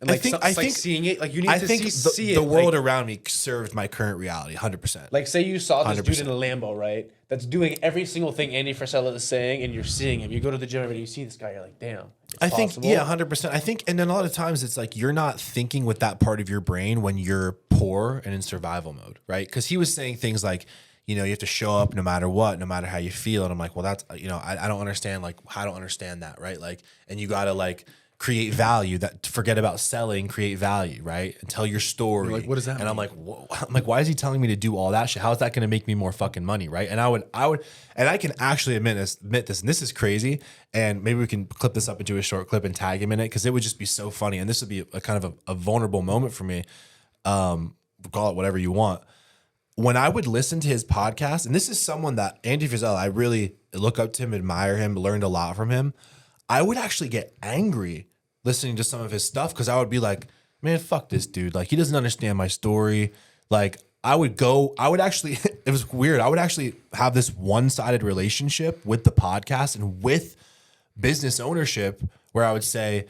And I like, think like seeing it, like you need I to think see it. the world like, around me served my current reality 100%. like say you saw this 100%. dude in a Lambo, right? That's doing every single thing Andy Frisella is saying, and you're seeing him. You go to the gym every day, you see this guy, you're like, damn. I think, 100%. I think, and then a lot of times it's like you're not thinking with that part of your brain when you're poor and in survival mode, right? Because he was saying things like, you have to show up no matter what, no matter how you feel. And I'm like, well, that's, I don't understand, like, I don't understand that, right? Like, and you got to like create value, that forget about selling, create value, right? And tell your story. You're like, what does that mean? I'm like, whoa. I'm like, why is he telling me to do all that shit? How is that going to make me more fucking money, right? And I would, and I can actually admit this, and this is crazy. And maybe we can clip this up into a short clip and tag him in it because it would just be so funny. And this would be a kind of a vulnerable moment for me. Call it whatever you want. When I would listen to his podcast, and this is someone that Andy Frisella, I really look up to him, admire him, learned a lot from him. I would actually get angry listening to some of his stuff because I would be like, man, fuck this dude. Like, he doesn't understand my story. Like, I would actually, it was weird. I would actually have this one-sided relationship with the podcast and with business ownership where I would say,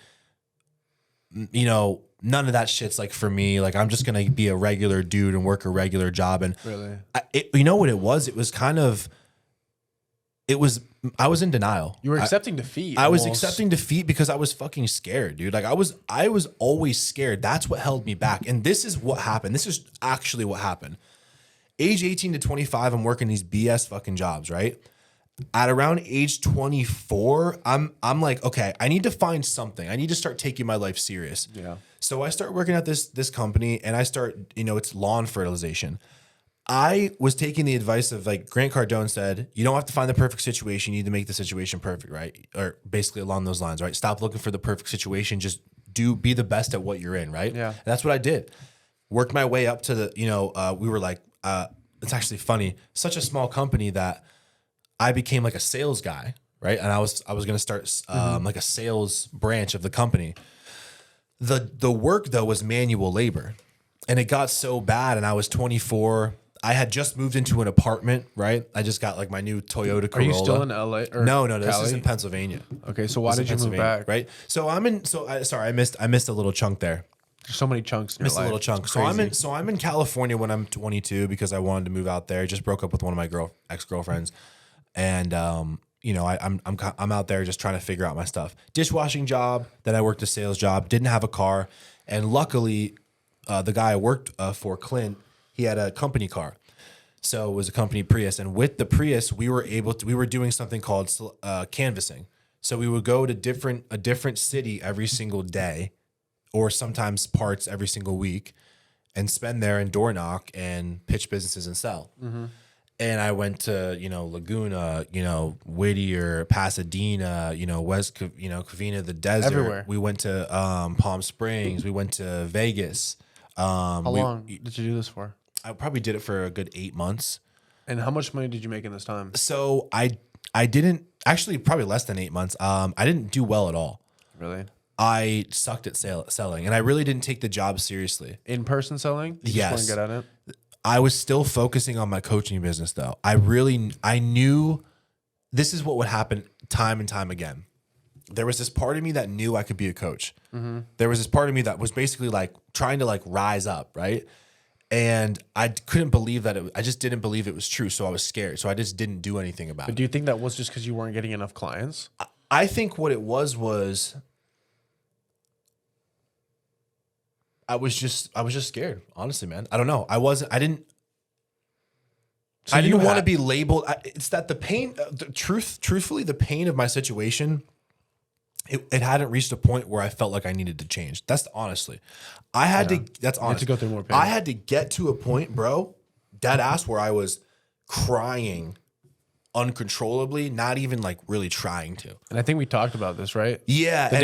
none of that shit's like for me. Like, I'm just going to be a regular dude and work a regular job. And really, you know what it was? It was kind of, I was in denial. you were accepting defeat. I was almost. accepting defeat because I was fucking scared, dude. Like I was always scared. That's what held me back. And this is what happened. This is actually what happened. Age 18 to 25, I'm working these BS fucking jobs, right? At around age 24, I'm like, okay, I need to find something. I need to start taking my life serious. Yeah. So I start working at this company and I start, it's lawn fertilization. I was taking the advice of like Grant Cardone said, you don't have to find the perfect situation. You need to make the situation perfect, right? Or basically along those lines, right? Stop looking for the perfect situation. Just be the best at what you're in, right? Yeah. And that's what I did. Worked my way up to the, we were like, it's actually funny. Such a small company that I became like a sales guy, right? And I was going to start like a sales branch of the company. The work though was manual labor. And it got so bad and I was 24. I had just moved into an apartment, right? I just got like my new Toyota Corolla. Are you still in LA? Or No, this Cali? is in Pennsylvania. Okay, so why did you move back? Right? So I missed a little chunk there. There's so many chunks in your Missed life. a little chunk. It's So crazy. I'm in California when I'm 22 because I wanted to move out there. Just broke up with one of my ex-girlfriends. And I'm out there just trying to figure out my stuff. Dishwashing job, then I worked a sales job, didn't have a car, and luckily the guy I worked for, Clint, he had a company car. So it was a company Prius. And with the Prius, we were doing something called canvassing. So we would go to a different city every single day, or sometimes parts every single week, and spend there and door knock and pitch businesses and sell. Mm-hmm. And I went to, Laguna, Whittier, Pasadena, West, Covina, the desert. Everywhere. We went to Palm Springs. We went to Vegas. How long did you do this for? I probably did it for a good 8 months. And how much money did you make in this time? So I didn't, actually probably less than 8 months. I didn't do well at all. Really? I sucked at selling, and I really didn't take the job seriously. In-person selling? You Yes. just weren't good at it? I was still focusing on my coaching business though. I knew this is what would happen time and time again. There was this part of me that knew I could be a coach. Mm-hmm. There was this part of me that was basically like trying to like rise up, right? And I couldn't believe that I just didn't believe it was true. So I was scared. So I just didn't do anything about But it. do you think that was just because you weren't getting enough clients? I think what it was I was just scared, honestly, man. I don't know. I didn't want to be labeled. It's that the pain, truthfully, the pain of my situation it hadn't reached a point where I felt like I needed to change. That's honestly, I had to. That's honest. to go through more pain. I had to get to a point, bro, dead ass, where I was crying uncontrollably, not even like really trying to. And I think we talked about this, right? Yeah, The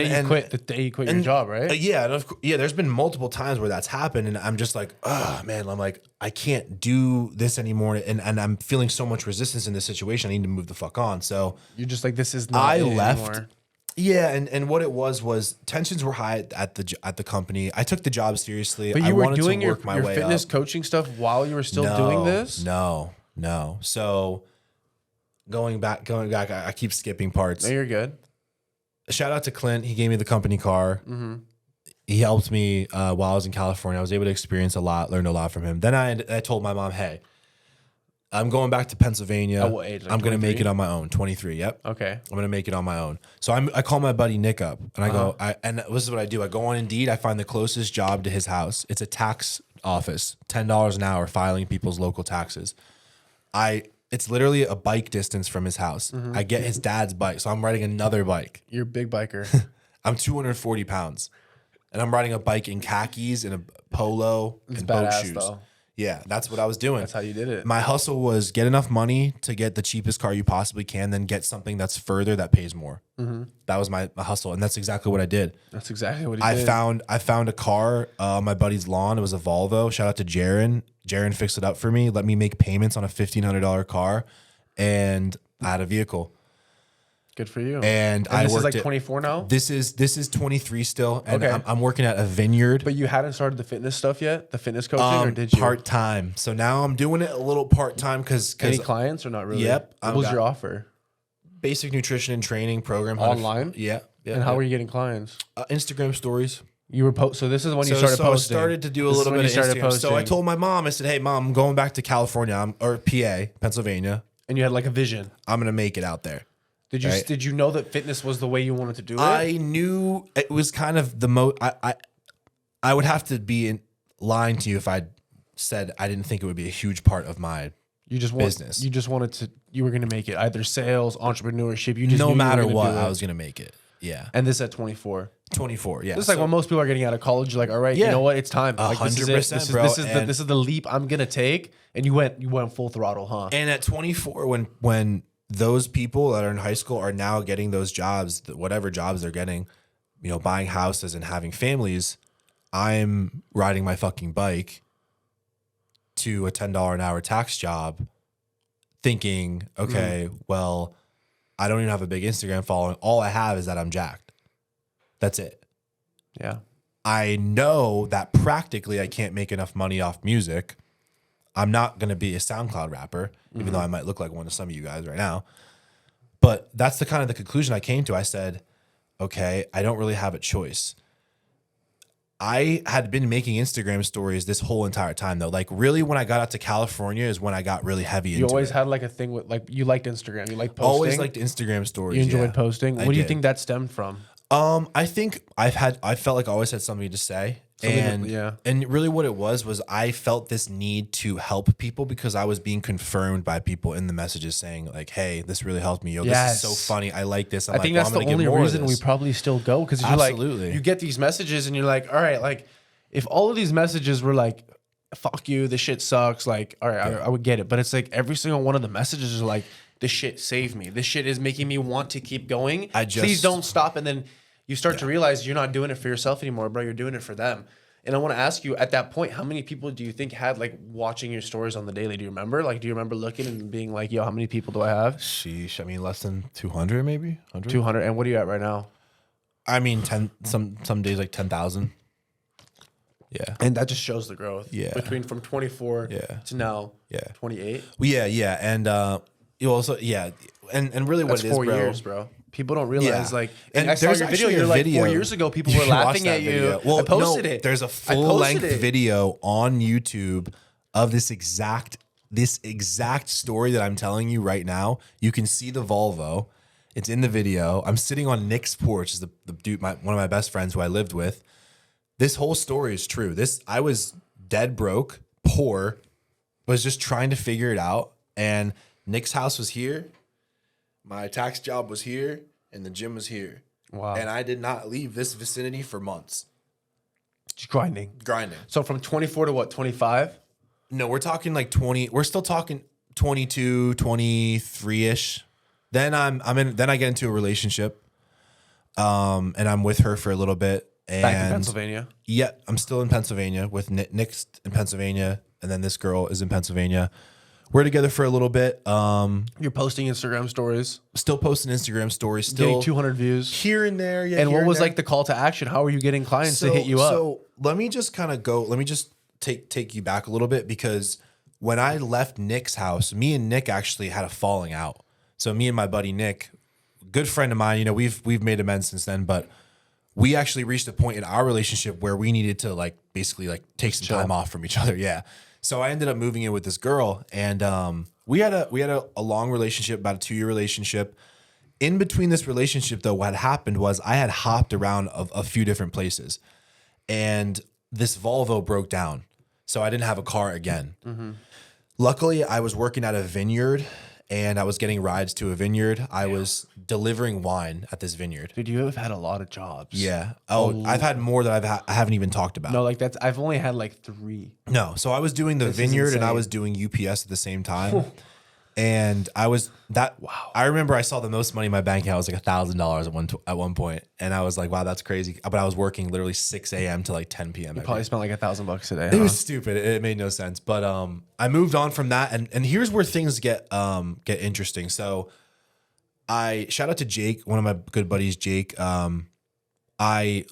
day you quit your job, right? Yeah, yeah. There's been multiple times where that's happened, and I'm just like, oh man, I'm like, I can't do this anymore, and I'm feeling so much resistance in this situation. I need to move the fuck on. So You're just like, this is not I it left. anymore. Yeah, and what it was tensions were high at the company. I took the job seriously. But I you were wanted to doing your work my way fitness up. coaching stuff while you were still doing this? No. So going back, I keep skipping parts. No, you're good. Shout out to Clint. He gave me the company car. He helped me while I was in California. I was able to experience a lot, learned a lot from him. Then I told my mom, hey, I'm going back to Pennsylvania. At what age? Like I'm going to make 23? it on my own. 23. Yep. Okay. I'm going to make it on my own. So I call my buddy Nick up and I go, and this is what I do. I go on Indeed. I find the closest job to his house. It's a tax office, $10 an hour, filing people's local taxes. It's literally a bike distance from his house. I get his dad's bike. So I'm riding another bike. You're a big biker. I'm 240 pounds and I'm riding a bike in khakis and a polo and boat badass, shoes. though. Yeah, that's what I was doing. That's how you did it. My hustle was get enough money to get the cheapest car you possibly can, then get something that's further that pays more. That was my hustle, and that's exactly what I did. That's exactly what he I did. found a car on my buddy's lawn. It was a Volvo. Shout out to Jaron. Jaron fixed it up for me. Let me make payments on a $1,500 car, and I had a vehicle. Good for you. And I this worked is like at- 24 now? This is 23 still, and Okay. I'm working at a vineyard. But you hadn't started the fitness stuff yet? The fitness coaching, or did you? Part time. So now I'm doing it a little part time because Any clients or not really? Yep, What I've was got- your offer? basic nutrition and training program Online? Yeah. And how were you getting clients? Instagram stories? You were So this is when you So started I posting. started to do a This is little when bit you of started Instagram. So I posting. told my mom, I said, "Hey, mom, I'm going back to California, or PA, Pennsylvania. And you had like a vision. I'm gonna make it out there." Did you Right. Did you know that fitness was the way you wanted to do it? I knew it was kind of the most. I would have to be lying to you if I said I didn't think it would be a huge part of my business. You just wanted to. You were going to make it either sales, entrepreneurship. You just no knew you were matter gonna what, do I it. was gonna make it. Yeah, And this at 24. 24. Yeah, This is like when most people are getting out of college. You're like, all right, you Yeah. know what? It's time. Like, this is it. 100%, bro. This is the leap I'm gonna take. And you went full throttle, huh? And at 24, when those people that are in high school are now getting those jobs, whatever jobs they're getting, buying houses and having families, I'm riding my fucking bike to a $10 an hour tax job thinking, okay, well, I don't even have a big Instagram following. All I have is that I'm jacked. That's it. Yeah. I know that practically I can't make enough money off music. I'm not going to be a SoundCloud rapper, even though I might look like one to some of you guys right now. But that's the kind of the conclusion I came to. I said, okay, I don't really have a choice. I had been making Instagram stories this whole entire time, though. Like, really, when I got out to California is when I got really heavy into You always it. had like a thing with like you liked Instagram. You liked posting. Always liked Instagram stories. You enjoyed yeah. posting. I What do you did. think that stemmed from? I think I felt like I always had something to say. And really what it was I felt this need to help people because I was being confirmed by people in the messages saying like, hey, this really helped me. Yo, Yes. this is so funny. I like this. I think that's the only reason we probably still go, because you're like, Absolutely. you get these messages and you're like, all right, like if all of these messages were like, fuck you, this shit sucks, like, all right, I would get it. But it's like every single one of the messages is like, this shit saved me. This shit is making me want to keep going. Please don't stop. And then you start to realize you're not doing it for yourself anymore, bro. You're doing it for them. And I want to ask you, at that point, how many people do you think had like watching your stories on the daily? Do you remember? Like, do you remember looking and being like, yo, how many people do I have? Sheesh. I mean, less than 200 maybe? 100? 200. And what are you at right now? I mean, 10. Some days like 10,000. Yeah. And that just shows the growth. Yeah. From 24 to now. Yeah. 28. Well, yeah. And you also, yeah. And really what That's it is, 4 bro. years, bro. People don't realize, Yeah. like, And I saw there's your video. actually a You're like, video. 4 years ago, people You were should watch laughing that at you. video. Well, I posted no, it. There's a I posted full-length it. video on YouTube of this exact story that I'm telling you right now. You can see the Volvo. It's in the video. I'm sitting on Nick's porch, is the dude, one of my best friends who I lived with. This whole story is true. I was dead broke, poor, was just trying to figure it out. And Nick's house was here. My tax job was here, and the gym was here. Wow. And I did not leave this vicinity for months. Just grinding. So from 24 to what, 25? No, we're talking like 20. We're still talking 22, 23-ish. Then then I get into a relationship. And I'm with her for a little bit. And Back in Pennsylvania? Yeah, I'm still in Pennsylvania with Nick's in Pennsylvania. And then this girl is in Pennsylvania. We're together for a little bit. You're posting Instagram stories. Still posting Instagram stories. Still Getting 200 views. Here and there. Yeah. And what was like the call to action? How are you getting clients to hit you up? So let me just kind of go. Let me just take you back a little bit, because when I left Nick's house, me and Nick actually had a falling out. So me and my buddy Nick, good friend of mine, you know, we've made amends since then, but we actually reached a point in our relationship where we needed to like basically like take some time off from each other. Yeah. So I ended up moving in with this girl, and we had a long relationship, about a 2-year relationship. In between this relationship, though, what happened was I had hopped around a few different places, and this Volvo broke down, so I didn't have a car again. Mm-hmm. Luckily, I was working at a vineyard, and I was getting rides to a vineyard. I was delivering wine at this vineyard. Dude, you have had a lot of jobs. Yeah. Oh, I've had more that I haven't even talked about. No, like I've only had like 3. No. So I was doing the vineyard and I was doing UPS at the same time. And I was wow. I remember I saw the most money in my bank account was like $1,000 at one point. And I was like, wow, that's crazy. But I was working literally 6 a.m. to like 10 p.m. You probably spent like $1,000 a day. It was stupid. It made no sense. But I moved on from that. And here's where things get interesting. So I shout out to Jake, one of my good buddies, Jake. I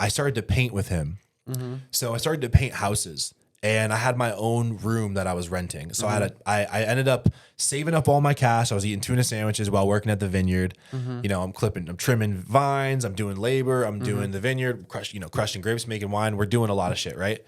started to paint with him. Mm-hmm. So I started to paint houses. And I had my own room that I was renting. So I ended up saving up all my cash. I was eating tuna sandwiches while working at the vineyard. Mm-hmm. You know, I'm trimming vines, I'm doing labor, I'm doing the vineyard, crushing grapes, making wine. We're doing a lot of shit, right?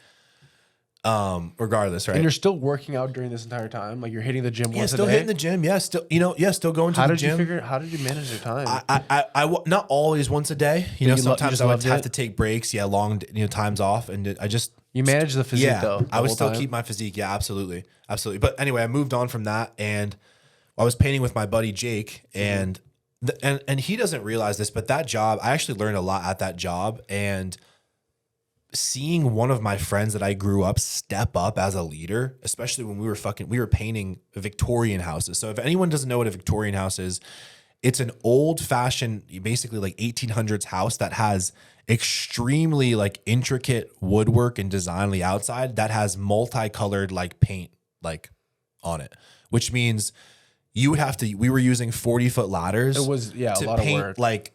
Regardless, right? And you're still working out during this entire time? Like you're hitting the gym once a day? Yeah, still hitting the gym. Yeah, still going to the gym. How did you manage your time? I not always once a day. You know, sometimes I would have it? to take breaks. Yeah, long times off, and I just. You manage the physique though. I would still keep my physique. Yeah, absolutely. Absolutely. But anyway, I moved on from that, and I was painting with my buddy Jake, and and he doesn't realize this, but that job, I actually learned a lot at that job, and seeing one of my friends that I grew up step up as a leader, especially when we were painting Victorian houses. So if anyone doesn't know what a Victorian house is, it's an old fashioned, basically like 1800s house that has extremely like intricate woodwork and design on the outside that has multicolored like paint like on it, which means you would have to. We were using 40-foot ladders. It was to a lot paint of work. Like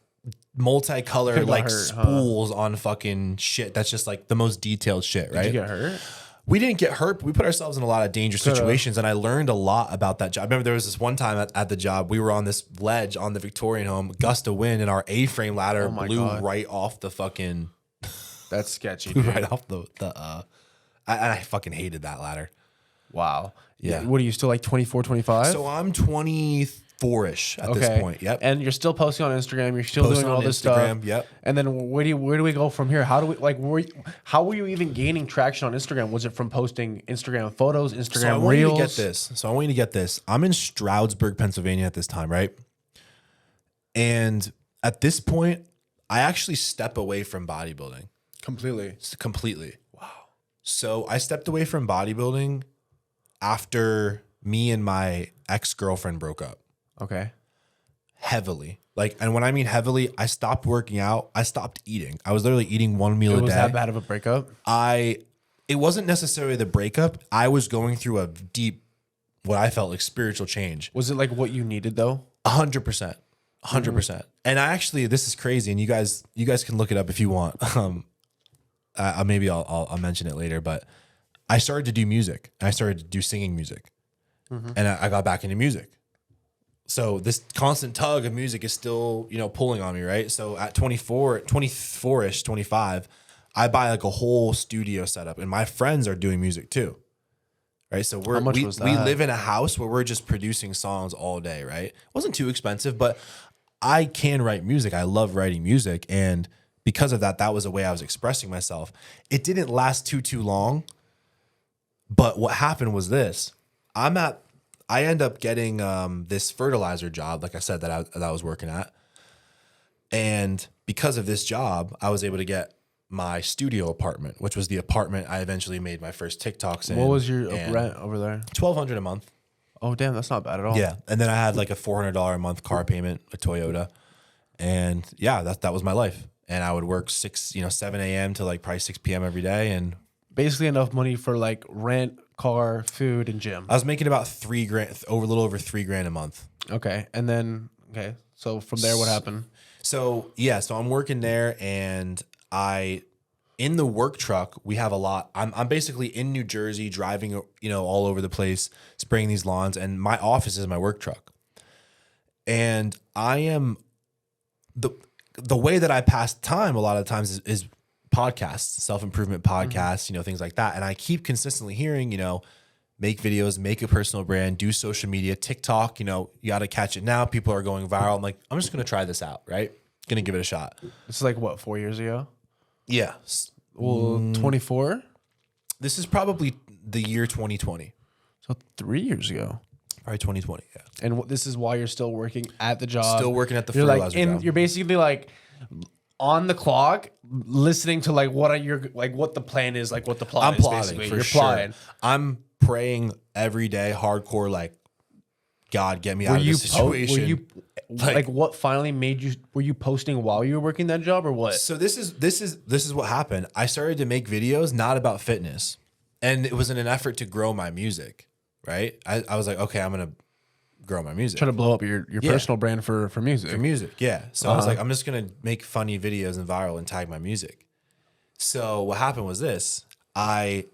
multicolored like spools on fucking shit. That's just like the most detailed shit, right? Did you get hurt? We didn't get hurt, but we put ourselves in a lot of dangerous situations, and I learned a lot about that job. I remember there was this one time at the job, we were on this ledge on the Victorian home, gust of wind, and our A-frame ladder blew right off the fucking... That's sketchy, blew right off I fucking hated that ladder. Wow. Yeah. What are you, still like 24, 25? So I'm 24-ish at this point. Yep. And you're still posting on Instagram. You're still doing all this stuff. Yep. And then where do we go from here? How do we how were you even gaining traction on Instagram? Was it from posting Instagram photos, Instagram Reels? I want you to get this. I'm in Stroudsburg, Pennsylvania at this time, right? And at this point, I actually step away from bodybuilding. Completely. Wow. So I stepped away from bodybuilding after me and my ex-girlfriend broke up. Okay. Heavily. And when I mean heavily, I stopped working out. I stopped eating. I was literally eating one meal a day. Was that bad of a breakup? It wasn't necessarily the breakup. I was going through a deep, what I felt like spiritual change. Was it like what you needed though? 100%. 100%. And I actually, this is crazy, and you guys can look it up if you want. Maybe I'll mention it later, but I started to do music. I started to do singing music. Mm-hmm. And I got back into music. So this constant tug of music is still, pulling on me, right? So at 24-ish, 25, I buy like a whole studio setup, and my friends are doing music too. Right? So we live in a house where we're just producing songs all day, right? It wasn't too expensive, but I can write music. I love writing music, and because of that was a way I was expressing myself. It didn't last too long, but what happened was this. I end up getting this fertilizer job, like I said, that I was working at. And because of this job, I was able to get my studio apartment, which was the apartment I eventually made my first TikToks in. What was your rent over there? $1,200 a month. Oh, damn, that's not bad at all. Yeah. And then I had like a $400 a month car payment, a Toyota. And yeah, that was my life. And I would work 7 a.m. to like probably 6 p.m. every day. And basically enough money for like rent, car, food, and gym. I was making about $3,000, a little over $3,000 a month. Okay. And then, so from there, what happened? So yeah, so I'm working there, and in the work truck, we have a lot. I'm basically in New Jersey driving, all over the place, spraying these lawns, and my office is my work truck. And I am the way that I pass time a lot of times is podcasts, self-improvement podcasts, things like that. And I keep consistently hearing, make videos, make a personal brand, do social media, TikTok, you got to catch it now. People are going viral. I'm like, I'm just going to try this out, right? Going to give it a shot. This is like what, 4 years ago? Yeah. Well, 24? This is probably the year 2020. So 3 years ago. Probably 2020, yeah. And this is why you're still working at the job. Still working at the you're fertilizer like job. You're basically like on the clock, listening to like what the plan is, like what the plot I'm is. plotting Basically, for you're sure. plotting. I'm praying every day, hardcore, like, God, get me out of this situation. Were you like what finally made you? Were you posting while you were working that job or what? So this is what happened. I started to make videos not about fitness, and it was in an effort to grow my music. Right? I was like, okay, I'm gonna grow my music. Trying to blow up your personal brand for music. For music, yeah. So I was like, I'm just gonna make funny videos and viral and tag my music. So what happened was this: I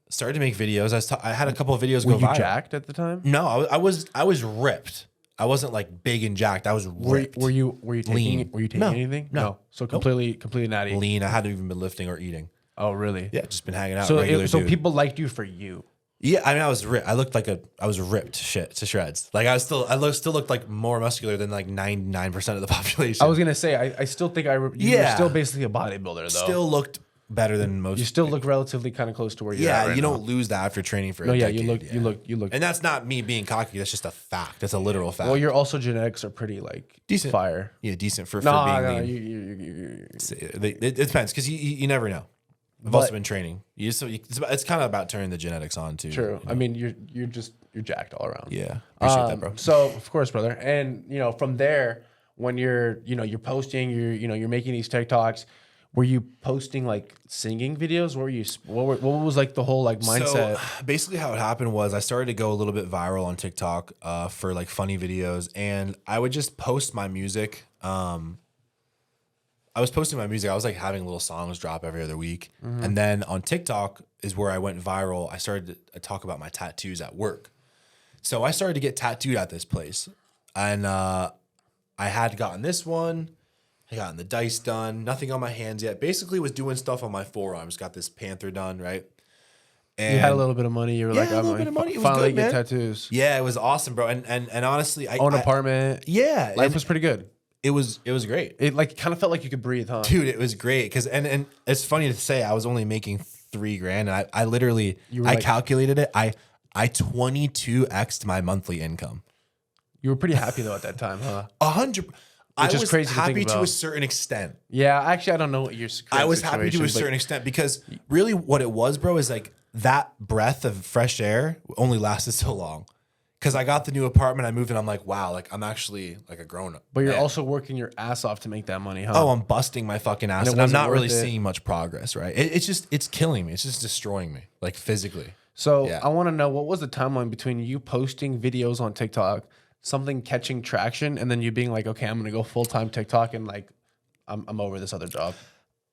started to make videos. I had a couple of videos go viral. Were you jacked at the time? No, I was ripped. I wasn't like big and jacked. I was ripped. Were you taking Lean. Were you taking No. anything? No. So completely natty. Lean. I hadn't even been lifting or eating. Oh really? Yeah, just been hanging out. So regular so dude. people liked you for you. Yeah, I mean, I was ripped. I looked like I was ripped to shreds. Like I still looked like more muscular than like 99% of the population. I was gonna say I still think you're still basically a bodybuilder though. Still looked better than most. You still look relatively kind of close to where you're at Yeah, right you now. don't lose that after training for No, a yeah, decade. you look. And that's not me being cocky. That's just a fact. That's a literal fact. Well, your also genetics are pretty like Decent. fire. Yeah, decent for No, being no, lean. It depends because you never know. I've also been training. It's kind of about turning the genetics on too. True. I mean, you're jacked all around. Yeah, appreciate that, bro. So of course, brother, and from there, when you're posting, you're making these TikToks. Were you posting like singing videos? What was like the whole like mindset? So basically, how it happened was I started to go a little bit viral on TikTok for like funny videos, and I would just post my music. I was posting my music. I was like having little songs drop every other week, and then on TikTok is where I went viral. I started to talk about my tattoos at work, so I started to get tattooed at this place, and I had gotten this one. I gotten the dice done. Nothing on my hands yet. Basically, was doing stuff on my forearms. Got this panther done, right? And You had a little bit of money. You were like, a little I'm bit of money. It was finally good, get man. tattoos. Yeah, it was awesome, bro. And honestly, Own apartment. Yeah, Life and was pretty good. it was great, It like kind of felt like you could breathe, huh? dude. It was great because and it's funny to say I was only making $3,000, and I literally You were I like- calculated it. I 22x'd my monthly income. You were pretty happy though at that time, huh? 100. I Which is was crazy to think happy to a about. certain extent. Yeah, actually, I don't know what your. I was happy to a certain extent because really what it was, bro, is like that breath of fresh air only lasted so long. Because I got the new apartment, I moved in, I'm like, wow, like I'm actually like a grown up. But you're also working your ass off to make that money, huh? Oh, I'm busting my fucking ass, And it and I'm wasn't not really worth it. seeing much progress, right? It's killing me. It's just destroying me, like physically. So Yeah. I want to know, what was the timeline between you posting videos on TikTok, something catching traction, and then you being like, okay, I'm gonna go full time TikTok, and like, I'm over this other job.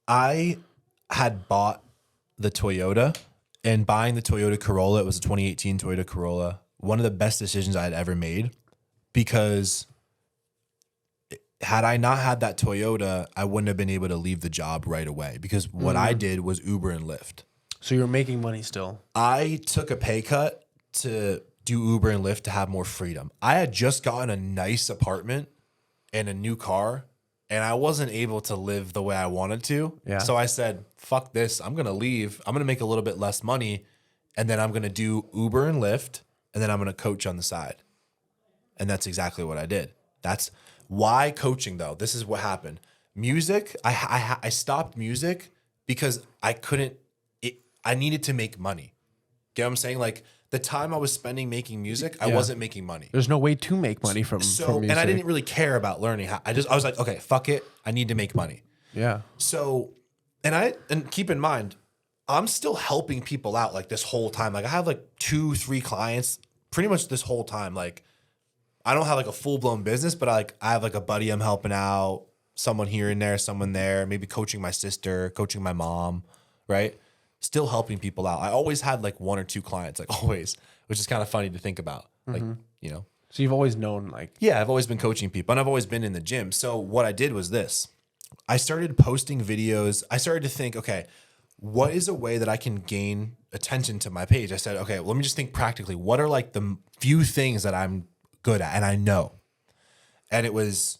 I had bought the Toyota, and buying the Toyota Corolla, it was a 2018 Toyota Corolla, one of the best decisions I had ever made, because had I not had that Toyota, I wouldn't have been able to leave the job right away, because what I did was Uber and Lyft. So you're making money still. I took a pay cut to do Uber and Lyft to have more freedom. I had just gotten a nice apartment and a new car, and I wasn't able to live the way I wanted to. Yeah. So I said, fuck this. I'm going to leave. I'm going to make a little bit less money, and then I'm going to do Uber and Lyft, and then I'm going to coach on the side. And that's exactly what I did. That's why coaching, though. This is what happened. music, I stopped music because I couldn't, I needed to make money. Get what I'm saying? Like the time I was spending making music, I wasn't making money. There's no way to make money from music. And I didn't really care about learning how. I was like, okay, fuck it. I need to make money. Yeah. So, and keep in mind, I'm still helping people out like this whole time. Like I have like 2-3 clients pretty much this whole time. Like I don't have like a full blown business, but I have like a buddy I'm helping out, someone here and there, someone there, maybe coaching my sister, coaching my mom, right? Still helping people out. I always had like 1 or 2 clients, like always, which is kind of funny to think about. Like, you know. So you've always known like. Yeah, I've always been coaching people and I've always been in the gym. So what I did was this. I started posting videos. I started to think, okay, what is a way that I can gain attention to my page? I said, okay, well, let me just think practically. What are like the few things that I'm good at and I know? And it was,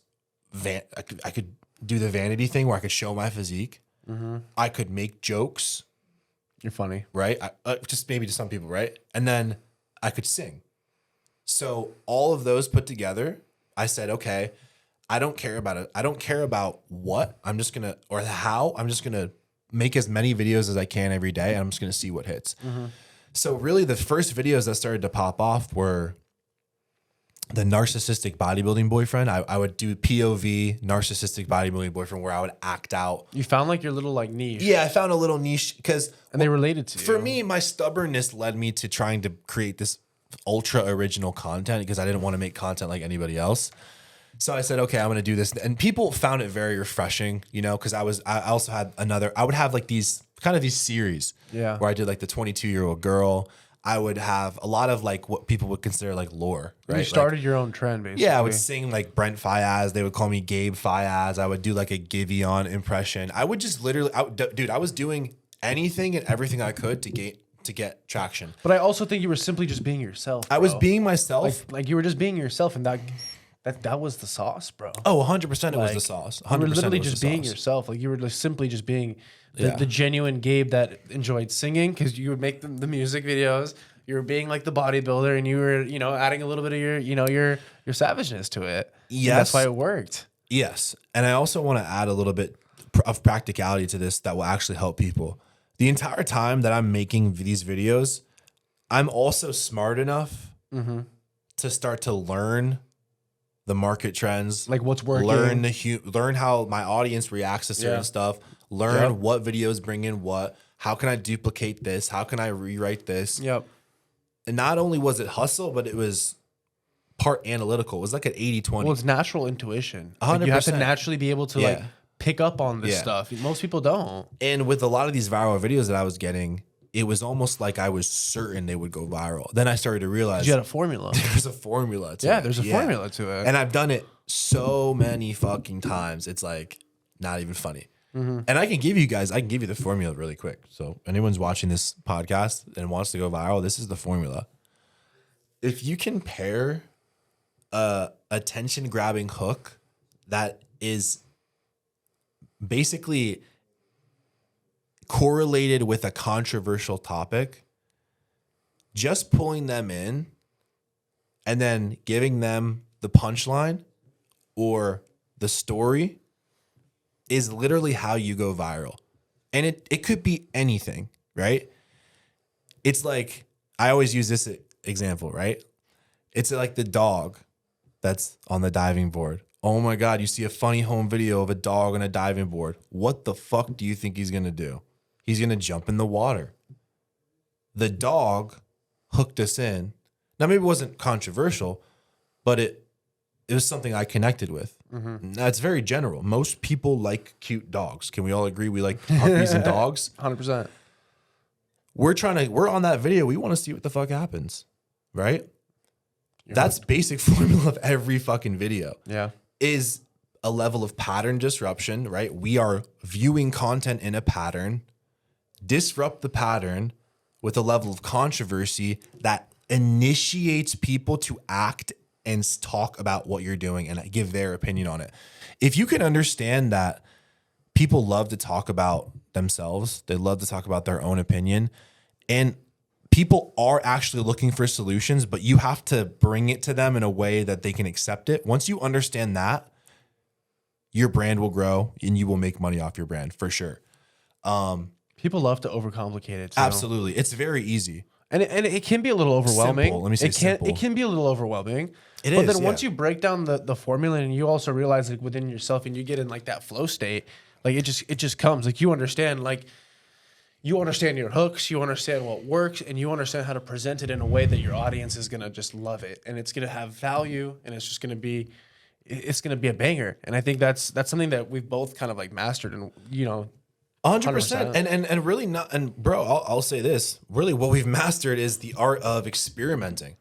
I could do the vanity thing where I could show my physique. I could make jokes. You're funny. Right? Just maybe to some people, right? And then I could sing. So all of those put together, I said, okay, I don't care about it. I don't care about what. I'm just going to, or how. I'm just going to make as many videos as I can every day. And I'm just going to see what hits. So really the first videos that started to pop off were the narcissistic bodybuilding boyfriend. I would do POV narcissistic bodybuilding boyfriend where I would act out. You found like your little like niche. Yeah, I found a little niche because they related to you. For me, my stubbornness led me to trying to create this ultra original content because I didn't want to make content like anybody else. So I said, okay, I'm going to do this. And people found it very refreshing, you know, because I also had I would have like these series where I did like the 22-year-old girl. I would have a lot of like what people would consider like lore, right? You started your own trend, basically. Yeah, I would sing like Brent Fayaz. They would call me Gabe Fayaz. I would do like a Giveon impression. I would just literally, dude, I was doing anything and everything I could to get traction. But I also think you were simply just being yourself, bro. I was being myself. Like you were just being yourself, and that was the sauce, bro. Oh, 100% it was the sauce. 100% you were literally just being yourself. Like you were just simply just being the genuine Gabe that enjoyed singing because you would make the music videos. You were being like the bodybuilder, and you were, you know, adding a little bit of your savageness to it. Yes, and that's why it worked. Yes, and I also want to add a little bit of practicality to this that will actually help people. The entire time that I'm making these videos, I'm also smart enough to start to learn the market trends, like what's working, learn how my audience reacts to certain stuff, learn what videos bring in what, how can I duplicate this, how can I rewrite this. And not only was it hustle, but it was part analytical. It was like an 80-20. Well, it's natural intuition. 100%. Like you have to naturally be able to like pick up on this stuff. Most people don't. And with a lot of these viral videos that I was getting, it was almost like I was certain they would go viral. Then I started to realize you had a formula. There's a formula to it. There's a formula to it. And I've done it so many fucking times. It's like not even funny. And I can give you the formula really quick. So anyone's watching this podcast and wants to go viral, this is the formula. If you can pair a attention grabbing hook that is basically correlated with a controversial topic, just pulling them in and then giving them the punchline or the story is literally how you go viral. And it could be anything, right? It's like, I always use this example, right? It's like the dog that's on the diving board. Oh my God, you see a funny home video of a dog on a diving board. What the fuck do you think he's gonna do? He's gonna jump in the water. The dog hooked us in. Now, maybe it wasn't controversial, but it was something I connected with. That's very general. Most people like cute dogs. Can we all agree we like puppies and dogs? 100%. We're on that video. We want to see what the fuck happens, right? That's basic formula of every fucking video. Yeah. Is a level of pattern disruption, right? We are viewing content in a pattern, disrupt the pattern with a level of controversy that initiates people to act and talk about what you're doing and give their opinion on it. If you can understand that people love to talk about themselves, they love to talk about their own opinion, and people are actually looking for solutions, but you have to bring it to them in a way that they can accept it. Once you understand that, your brand will grow and you will make money off your brand for sure. People love to overcomplicate it too. Absolutely. It's very easy. And it can be a little overwhelming. Simple. Let me say simple. It can be a little overwhelming. It but is, then once yeah. you break down the formula and you also realize like within yourself and you get in like that flow state, like it just comes. Like you understand your hooks, you understand what works, and you understand how to present it in a way that your audience is gonna just love it, and it's gonna have value, and it's gonna be a banger. And I think that's something that we've both kind of like mastered, and 100%. And really not. And bro, I'll say this. Really, what we've mastered is the art of experimenting,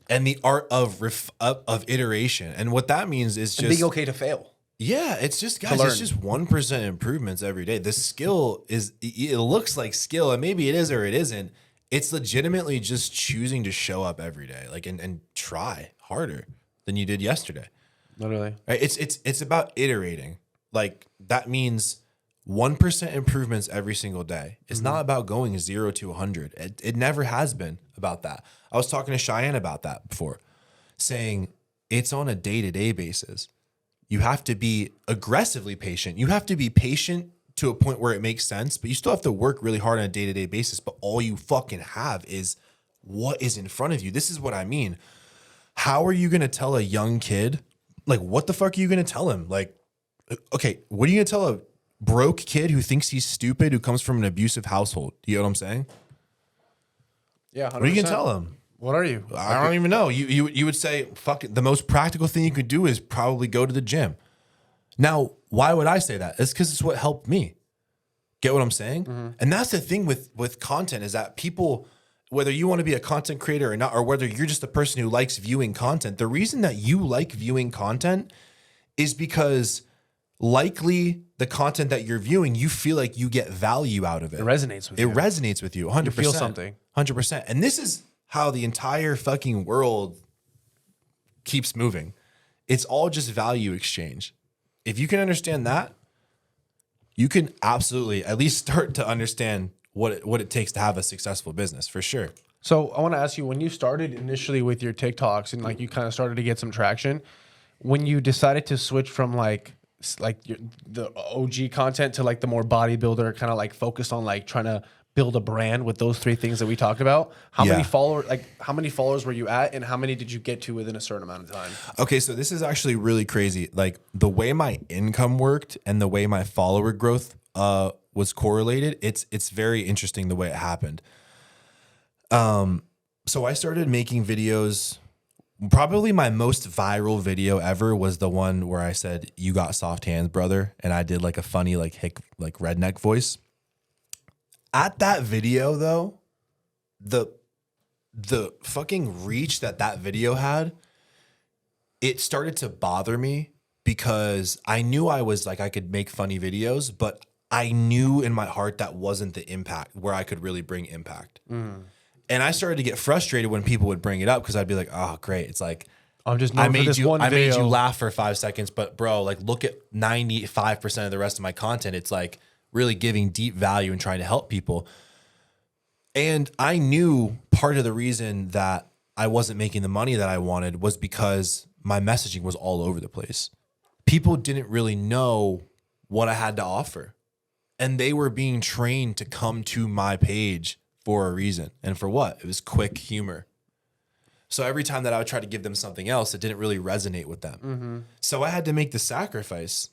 and the art of iteration. And what that means is just being okay to fail. Yeah, it's just guys. It's just 1% improvements every day. The skill is. It looks like skill, and maybe it is or it isn't. It's legitimately just choosing to show up every day, like and try harder than you did yesterday. Literally, right? It's about iterating. Like that means 1% improvements every single day. It's not about going 0 to 100. It never has been about that. I was talking to Cheyenne about that before, saying it's on a day-to-day basis. You have to be aggressively patient. You have to be patient to a point where it makes sense, but you still have to work really hard on a day-to-day basis. But all you fucking have is what is in front of you. This is what I mean. How are you going to tell a young kid, like, what the fuck are you going to tell him? Like, okay, what are you going to tell a broke kid who thinks he's stupid, who comes from an abusive household? You know what I'm saying? Yeah. 100%. What are you going to tell him? What are you? I don't even know. You would say, fuck it. The most practical thing you could do is probably go to the gym. Now, why would I say that? It's because it's what helped me. Get what I'm saying? And that's the thing with content is that people, whether you want to be a content creator or not, or whether you're just a person who likes viewing content, the reason that you like viewing content is because likely the content that you're viewing, you feel like you get value out of it. It resonates with you. It resonates with you 100%. You feel something. 100%. And this is how the entire fucking world keeps moving. It's all just value exchange. If you can understand that, you can absolutely at least start to understand what it takes to have a successful business, for sure. So I want to ask you, when you started initially with your TikToks and like you kind of started to get some traction, when you decided to switch from the OG content to like the more bodybuilder kind of like focused on like trying to build a brand with those three things that we talked about, how many followers were you at, and how many did you get to within a certain amount of time? Okay, so this is actually really crazy. Like the way my income worked and the way my follower growth was correlated, it's very interesting the way it happened. So I started making videos. Probably my most viral video ever was the one where I said, "You got soft hands, brother," and I did like a funny like redneck voice. At that video though, the fucking reach that video had, it started to bother me because I knew I was like, I could make funny videos, but I knew in my heart that wasn't the impact where I could really bring impact. And I started to get frustrated when people would bring it up because I'd be like, oh, great. It's like, I made you laugh for 5 seconds, but bro, like look at 95% of the rest of my content. It's like really giving deep value and trying to help people. And I knew part of the reason that I wasn't making the money that I wanted was because my messaging was all over the place. People didn't really know what I had to offer. And they were being trained to come to my page for a reason. And for what? It was quick humor. So every time that I would try to give them something else, it didn't really resonate with them. So I had to make the sacrifice,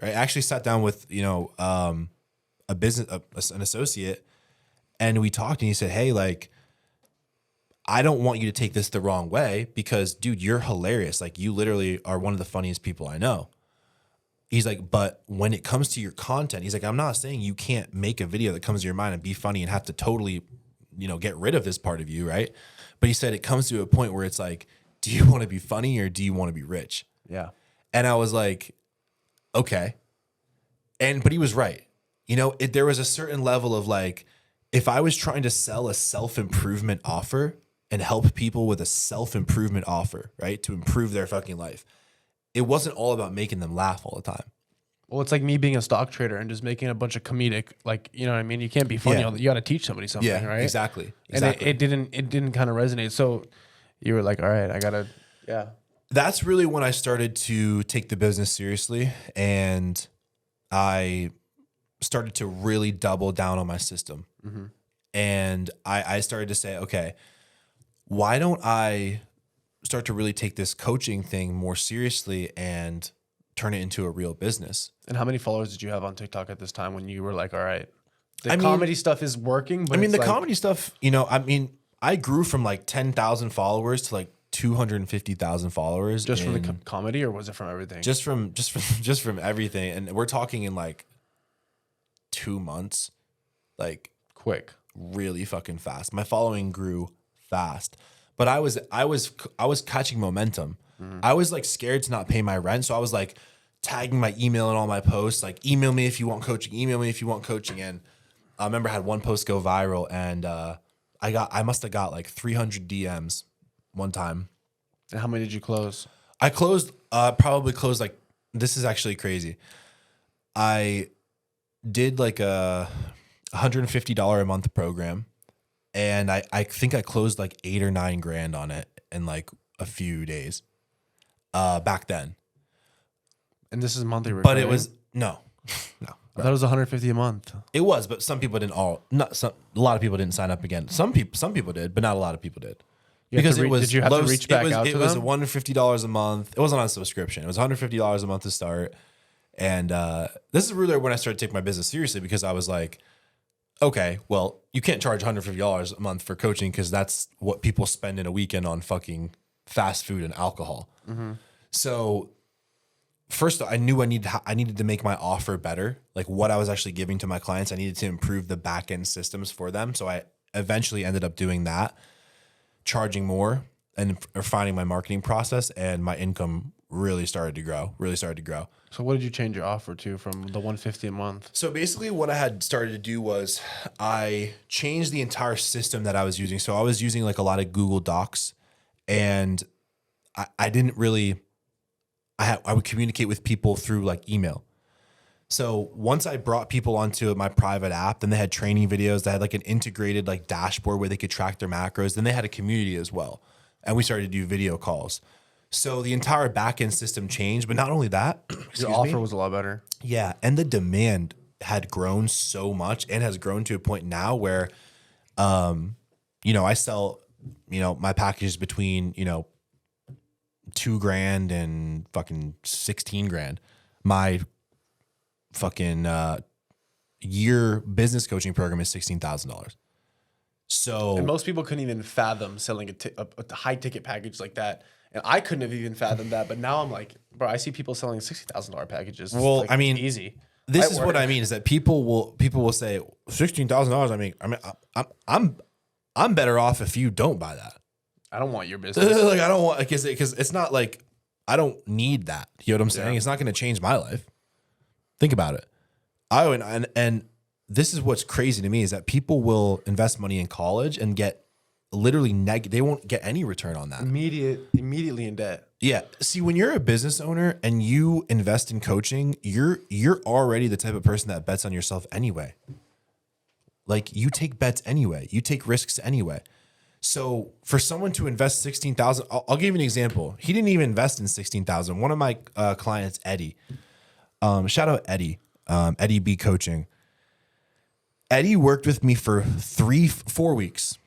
right? I actually sat down with, an associate, and we talked, and he said, hey, like, I don't want you to take this the wrong way because, dude, you're hilarious. Like, you literally are one of the funniest people I know. He's like, but when it comes to your content, he's like, I'm not saying you can't make a video that comes to your mind and be funny and have to totally, get rid of this part of you, right? But he said it comes to a point where it's like, do you want to be funny or do you want to be rich? Yeah. And I was like, okay. But he was right. There was a certain level of like, if I was trying to sell a self-improvement offer and help people with a self-improvement offer, right, to improve their fucking life, it wasn't all about making them laugh all the time. Well, it's like me being a stock trader and just making a bunch of comedic, like, you know what I mean? You can't be funny. Yeah. You got to teach somebody something, right? Exactly. And it didn't kind of resonate. So you were like, all right, I got to, yeah. that's really when I started to take the business seriously, and I started to really double down on my system. And I started to say, okay, why don't I start to really take this coaching thing more seriously and turn it into a real business? And how many followers did you have on TikTok at this time when you were like, all right, the comedy stuff is working? But the comedy stuff, I grew from like 10,000 followers to like 250,000 followers. Just from the comedy, or was it from everything? Just from everything. And we're talking in like 2 months, like quick, really fucking fast. My following grew fast, but I was catching momentum. I was like scared to not pay my rent. So I was like tagging my email in all my posts, like email me if you want coaching, email me if you want coaching. And I remember I had one post go viral, and I must have got like 300 DMs one time. And how many did you close? I probably closed like, this is actually crazy. I did like a $150 a month program, and I think I closed like 8 or 9 grand on it in like a few days back then. And this is monthly recurring? But it was, no. I thought it was 150 a month. It was, but some people didn't a lot of people didn't sign up again. Some people did, but not a lot of people did. Because it was, did you have to reach back out to them? It was $150 a month. It wasn't on subscription. It was $150 a month to start. And this is really when I started to take my business seriously, because I was like, okay, well, you can't charge $150 a month for coaching, because that's what people spend in a weekend on fucking fast food and alcohol. So first, I knew I needed to make my offer better, like what I was actually giving to my clients. I needed to improve the back end systems for them. So I eventually ended up doing that, charging more and refining my marketing process, and my income really started to grow. So what did you change your offer to from the 150 a month? So basically what I had started to do was I changed the entire system that I was using. So I was using like a lot of Google Docs, and I didn't really, I would communicate with people through like email. So once I brought people onto my private app, then they had training videos. They had like an integrated like dashboard where they could track their macros. Then they had a community as well. And we started to do video calls. So the entire backend system changed, but not only that, your offer was a lot better. Yeah. And the demand had grown so much, and has grown to a point now where, I sell, my packages between, $2 grand and fucking 16 grand. My fucking year business coaching program is $16,000. So, and most people couldn't even fathom selling a high ticket package like that. And I couldn't have even fathomed that. But now I'm like, bro, I see people selling $60,000 packages. Well, like, I mean, easy. This is what I mean, is that people will say $16,000. I'm better off if you don't buy that. I don't want your business. Like, I don't want, because it's not like, I don't need that. You know what I'm saying? Yeah. It's not going to change my life. Think about it. And this is what's crazy to me, is that people will invest money in college and get literally they won't get any return on that. Immediately in debt. Yeah. See, when you're a business owner and you invest in coaching, you're already the type of person that bets on yourself anyway. Like, you take bets anyway. You take risks anyway. So for someone to invest $16,000, I'll give you an example. He didn't even invest in $16,000. One of my clients, Eddie, shout out Eddie, Eddie B Coaching. Eddie worked with me for 4 weeks.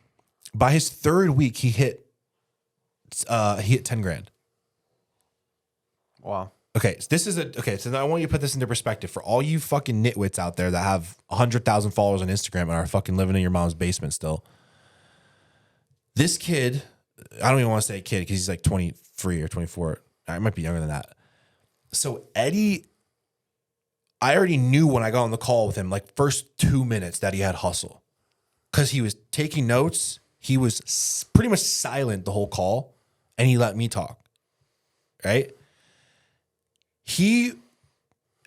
By his 3rd week, he hit 10 grand. Wow. Okay, so now I want you to put this into perspective for all you fucking nitwits out there that have 100,000 followers on Instagram and are fucking living in your mom's basement still. This kid, I don't even want to say kid because he's like 23 or 24. I might be younger than that. So Eddie, I already knew when I got on the call with him, like first 2 minutes, that he had hustle, because he was taking notes. He was pretty much silent the whole call, and he let me talk. Right?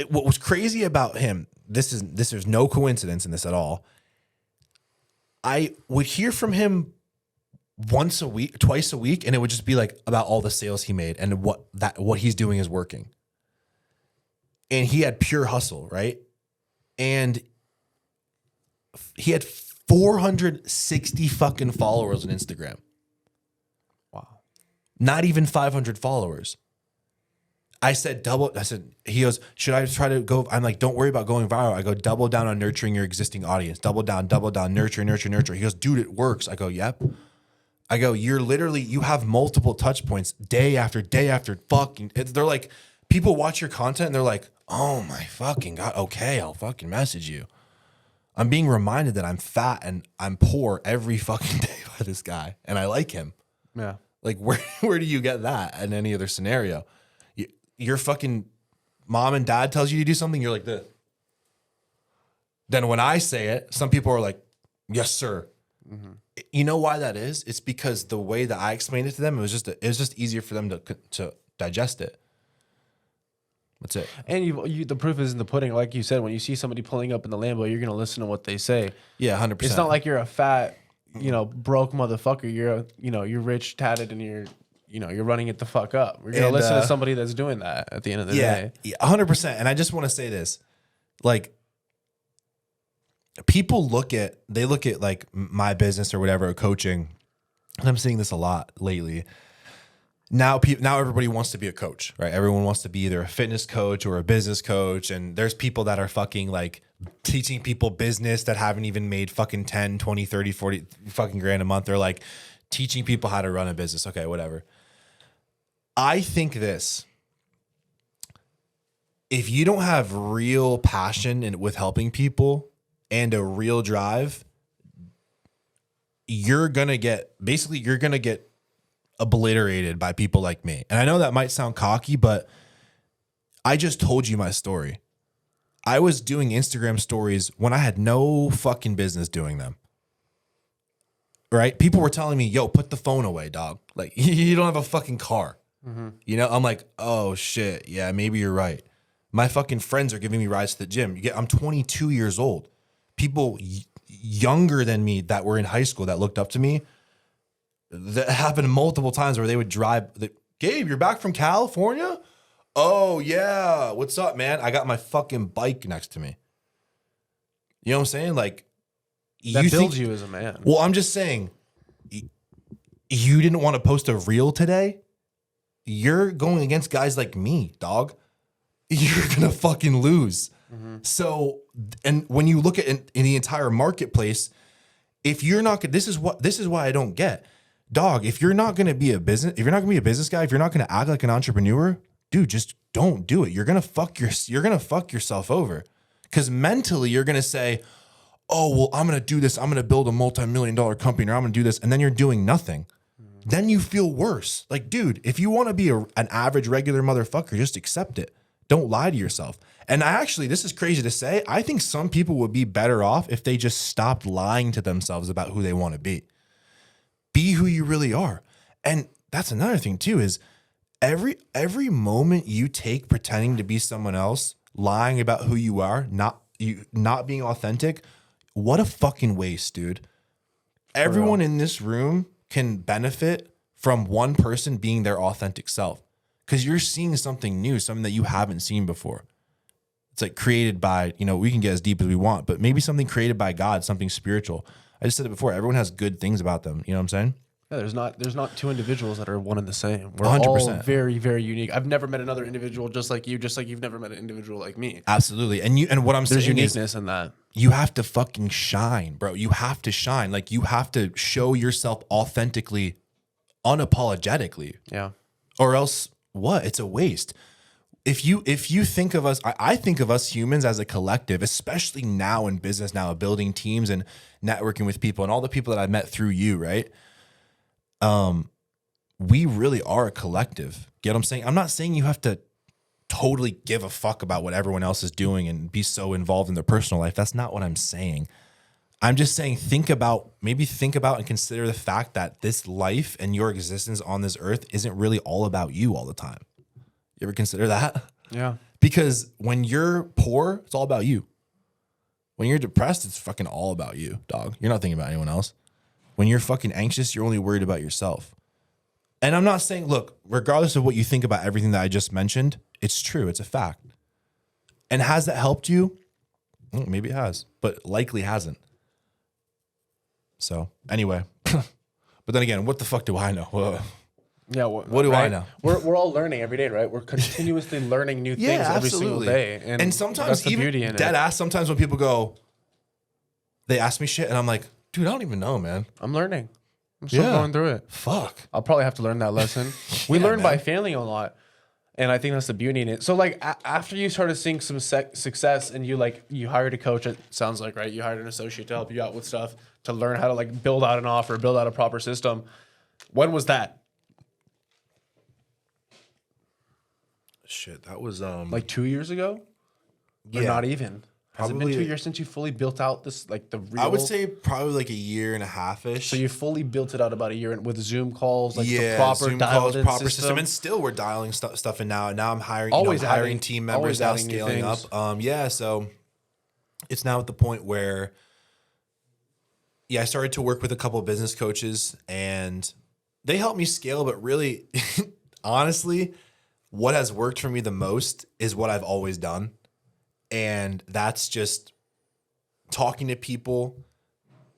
What was crazy about him, there's no coincidence in this at all. I would hear from him once a week, twice a week, and it would just be like about all the sales he made and what he's doing is working. And he had pure hustle, right? And he had 460 fucking followers on Instagram. Wow. Not even 500 followers. I said, he goes, should I try to go? I'm like, don't worry about going viral. I go, double down on nurturing your existing audience. Double down, nurture. He goes, dude, it works. I go, yep. I go, you have multiple touch points day after day after fucking. They're like, people watch your content and they're like, oh my fucking God. Okay, I'll fucking message you. I'm being reminded that I'm fat and I'm poor every fucking day by this guy. And I like him. Yeah. Like, where do you get that in any other scenario? Your fucking mom and dad tells you to do something, you're like this. Then when I say it, some people are like, yes, sir. Mm-hmm. You know why that is? It's because the way that I explained it to them, it was just easier for them to digest it. That's it. And the proof is in the pudding. Like you said, when you see somebody pulling up in the Lambo, you're going to listen to what they say. Yeah, 100%. It's not like you're a fat, broke motherfucker. You're rich, tatted, and you're running it the fuck up. We're going to listen to somebody that's doing that at the end of the day. Yeah, 100%. And I just want to say this. Like, people look at like my business or whatever, or coaching, and I'm seeing this a lot lately. Now everybody wants to be a coach, right? Everyone wants to be either a fitness coach or a business coach. And there's people that are fucking like teaching people business that haven't even made fucking 10, 20, 30, 40 fucking grand a month. They're like teaching people how to run a business. Okay, whatever. I think this, if you don't have real passion with helping people and a real drive, you're going to get obliterated by people like me. And I know that might sound cocky, but I just told you my story. I was doing Instagram stories when I had no fucking business doing them. Right? People were telling me, yo, put the phone away, dog. Like, you don't have a fucking car. Mm-hmm. I'm like, oh shit. Yeah, maybe you're right. My fucking friends are giving me rides to the gym. I'm 22 years old. People younger than me that were in high school that looked up to me, that happened multiple times where they would drive. Gabe, you're back from California? Oh, yeah. What's up, man? I got my fucking bike next to me. You know what I'm saying? Like, that builds you as a man. Well, I'm just saying, you didn't want to post a reel today? You're going against guys like me, dog. You're going to fucking lose. Mm-hmm. So, and when you look at in the entire marketplace, if you're not, this is why I don't get. Dog, if you're not going to be a business guy, if you're not going to act like an entrepreneur, dude, just don't do it. You're going to fuck yourself over. Cuz mentally you're going to say, "Oh, well, I'm going to do this. I'm going to build a multi-million-dollar company, or I'm going to do this." And then you're doing nothing. Then you feel worse. Like, dude, if you want to be an average regular motherfucker, just accept it. Don't lie to yourself. And this is crazy to say, I think some people would be better off if they just stopped lying to themselves about who they want to be. Be who you really are. And that's another thing too, is every moment you take pretending to be someone else, lying about who you are, not being authentic, what a fucking waste, dude. Everyone in this room can benefit from one person being their authentic self, because you're seeing something new, something that you haven't seen before. It's like created by, we can get as deep as we want, but maybe something created by God, something spiritual. I just said it before. Everyone has good things about them. You know what I'm saying? Yeah, there's not two individuals that are one and the same. We're 100%. all very, very unique. I've never met another individual just like you, just like you've never met an individual like me. Absolutely. And what I'm saying is, there's uniqueness in that. You have to fucking shine, bro. You have to shine. Like, you have to show yourself authentically, unapologetically. Yeah. Or else what? It's a waste. If you think of us, I think of us humans as a collective, especially now in business, now building teams and networking with people and all the people that I've met through you, right? We really are a collective. Get what I'm saying? I'm not saying you have to totally give a fuck about what everyone else is doing and be so involved in their personal life. That's not what I'm saying. I'm just saying, think about and consider the fact that this life and your existence on this earth isn't really all about you all the time. You ever consider that? Yeah. Because when you're poor, it's all about you. When you're depressed, it's fucking all about you, dog. You're not thinking about anyone else. When you're fucking anxious, you're only worried about yourself. And I'm not saying, look, regardless of what you think about everything that I just mentioned, it's true. It's a fact. And has that helped you? Well, maybe it has, but likely hasn't. So anyway, but then again, what the fuck do I know? Yeah. What do I know? We're all learning every day, right? We're continuously learning new things every single day. And sometimes that's the even beauty in dead it. ass, sometimes when people go, they ask me shit and I'm like, dude, I don't even know, man. I'm learning. I'm still going through it. Fuck. I'll probably have to learn that lesson. We learn by failing a lot. And I think that's the beauty in it. So like after you started seeing some success and you hired a coach, it sounds like, right? You hired an associate to help you out with stuff to learn how to like build out an offer, build out a proper system. When was that? Shit, that was Like 2 years ago? Or not even? Has it been 2 years since you fully built out this, like the real? I would say probably like a year and a half-ish. So you fully built it out about a year with Zoom calls, like the proper Zoom dialed calls, in proper system. and still we're dialing stuff in now. And now I'm hiring, Always hiring adding- team members always now, adding new scaling up. things. So it's now at the point where, I started to work with a couple of business coaches and they helped me scale. But really, honestly, what has worked for me the most is what I've always done. And that's just talking to people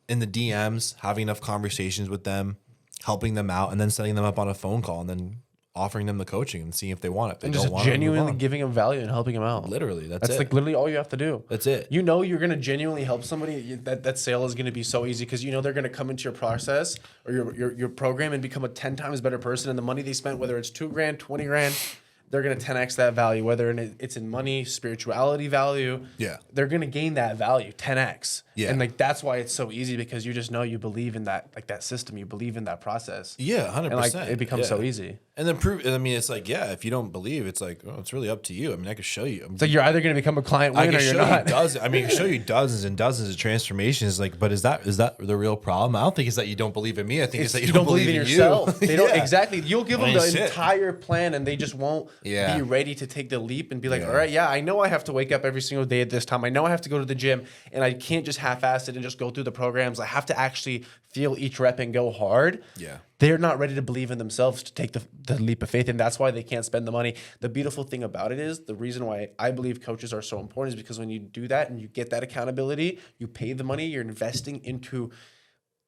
in the DMs, having enough conversations with them, helping them out, and then setting them up on a phone call and then offering them the coaching and seeing if they want it. They And don't just want it, move genuinely on. giving them value and helping them out. Literally, That's it. like literally all you have to do. That's it. You know you're gonna genuinely help somebody. That sale is gonna be so easy because you know they're gonna come into your process or your program and become a 10 times better person. And the money they spent, whether it's $2,000, $20,000, they're gonna 10x that value. Whether it's in money, spirituality value, they're gonna gain that value 10x. Yeah. And like that's why it's so easy because you just know you believe in that that system. You believe in that process. Yeah, 100%. And like it becomes so easy. And then prove. I mean, it's like, if you don't believe, it's like, it's really up to you. I mean, I could show you. It's like you're either gonna become a client win or you're not. I can show you dozens and dozens of transformations. Like, but is that the real problem? I don't think it's that you don't believe in me. I think it's that you don't believe in yourself. You. They don't exactly. You'll give them the shit. entire plan, and they just won't be ready to take the leap and be like, all right, I know I have to wake up every single day at this time. I know I have to go to the gym, and I can't just half-ass it and just go through the programs. I have to actually feel each rep and go hard. Yeah. They're not ready to believe in themselves to take the leap of faith, and that's why they can't spend the money. The beautiful thing about it is the reason why I believe coaches are so important is because when you do that and you get that accountability, you pay the money, you're investing into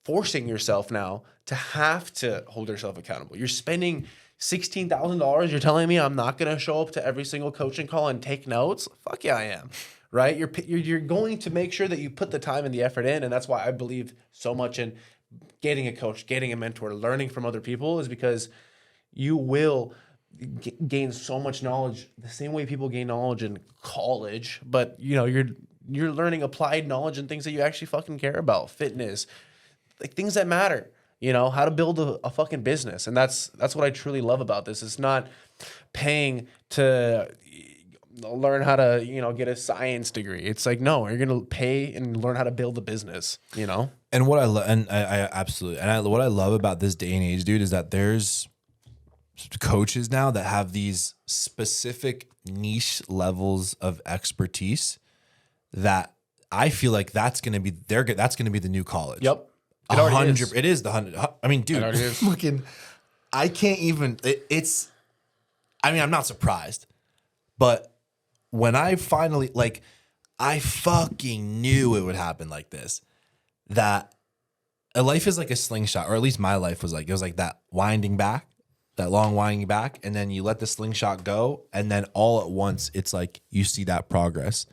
forcing yourself now to have to hold yourself accountable. You're spending $16,000. You're telling me I'm not going to show up to every single coaching call and take notes? Fuck yeah, I am. Right? You're going to make sure that you put the time and the effort in, and that's why I believe so much in getting a coach, getting a mentor, learning from other people is because you will gain so much knowledge the same way people gain knowledge in college, but you're learning applied knowledge and things that you actually fucking care about, fitness, like things that matter, how to build a fucking business. And that's what I truly love about this. It's not paying to learn how to, get a science degree. It's like, no, you're going to pay and learn how to build a business, And what I love, and I absolutely, what I love about this day and age, dude, is that there's coaches now that have these specific niche levels of expertise that I feel like that's going to be the new college. Yep. It already is. It is the 100. I mean, dude, fucking, I can't even, I'm not surprised, but when I finally, I fucking knew it would happen like this, that a life is like a slingshot, or at least my life was like, it was like that winding back, that long winding back, and then you let the slingshot go, and then all at once, it's like you see that progress.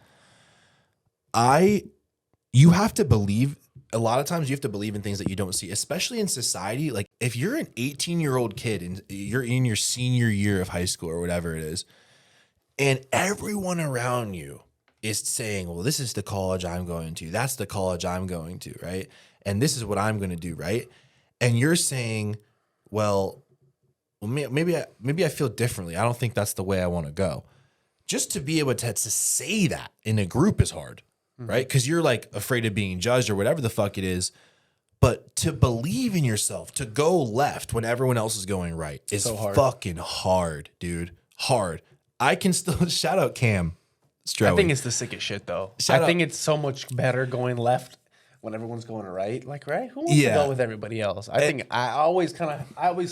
You have to believe, a lot of times you have to believe in things that you don't see, especially in society. Like if you're an 18-year-old kid and you're in your senior year of high school or whatever it is, and everyone around you is saying, well, this is the college I'm going to. That's the college I'm going to, right? And this is what I'm going to do, right? And you're saying, well, maybe I feel differently. I don't think that's the way I want to go. Just to be able to say that in a group is hard, right? Because you're like afraid of being judged or whatever the fuck it is. But to believe in yourself, to go left when everyone else is going right is so fucking hard, dude. Hard. I can still shout out Cam Stroey. I think it's the sickest shit though. I think it's so much better going left when everyone's going right. Like, right? Who wants to go with everybody else? I always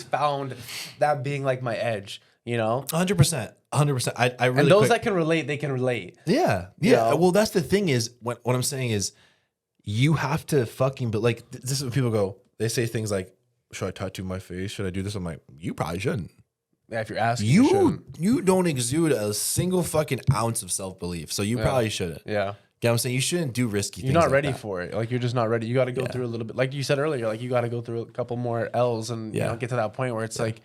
found that being like my edge, 100%. 100%. I really, and those that can relate, they can relate. Yeah. Yeah. Well, that's the thing is what I'm saying is you have to fucking, but like, this is what people go, they say things like, should I tattoo my face? Should I do this? I'm like, you probably shouldn't. Yeah, if you're asking, You don't exude a single fucking ounce of self-belief, so you probably shouldn't. Yeah. You know what I'm saying? You shouldn't do risky things. You're not like ready that. for it. Like, you're just not ready. You got to go through a little bit. Like you said earlier, like, you got to go through a couple more L's and you know, get to that point where it's like,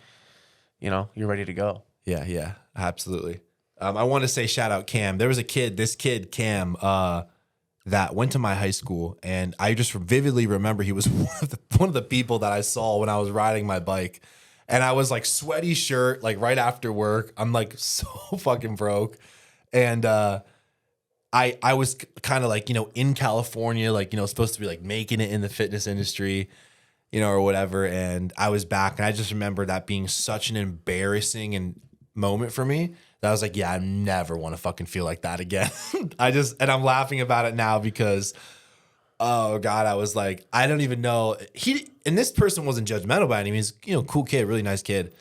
you know, you're ready to go. Yeah, absolutely. I want to say shout out Cam. There was this kid, Cam, that went to my high school, and I just vividly remember he was one of the people that I saw when I was riding my bike. And I was like sweaty shirt, like right after work. I'm like so fucking broke. And I was kind of like, you know, in California, like, you know, supposed to be like making it in the fitness industry, you know, or whatever. And I was back, and I just remember that being such an embarrassing moment for me that I was like, yeah, I never want to fucking feel like that again. And I'm laughing about it now because, oh God, I was like, I don't even know. And this person wasn't judgmental by any means, you know, cool kid, really nice kid.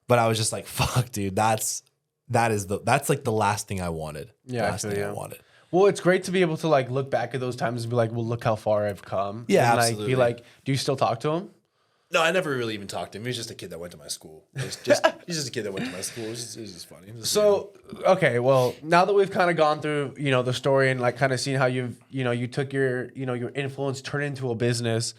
But I was just like, fuck, dude, that's like the last thing I wanted. Yeah, last thing I wanted. Well, it's great to be able to like look back at those times and be like, well, look how far I've come. Yeah, and absolutely. Like, be like, do you still talk to him? No, I never really even talked to him. He was just a kid that went to my school. He's just a kid that went to my school. It was just funny. So, okay, well, now that we've kind of gone through, you know, the story and like kind of seen how you took your, you know, your influence, turned into a business,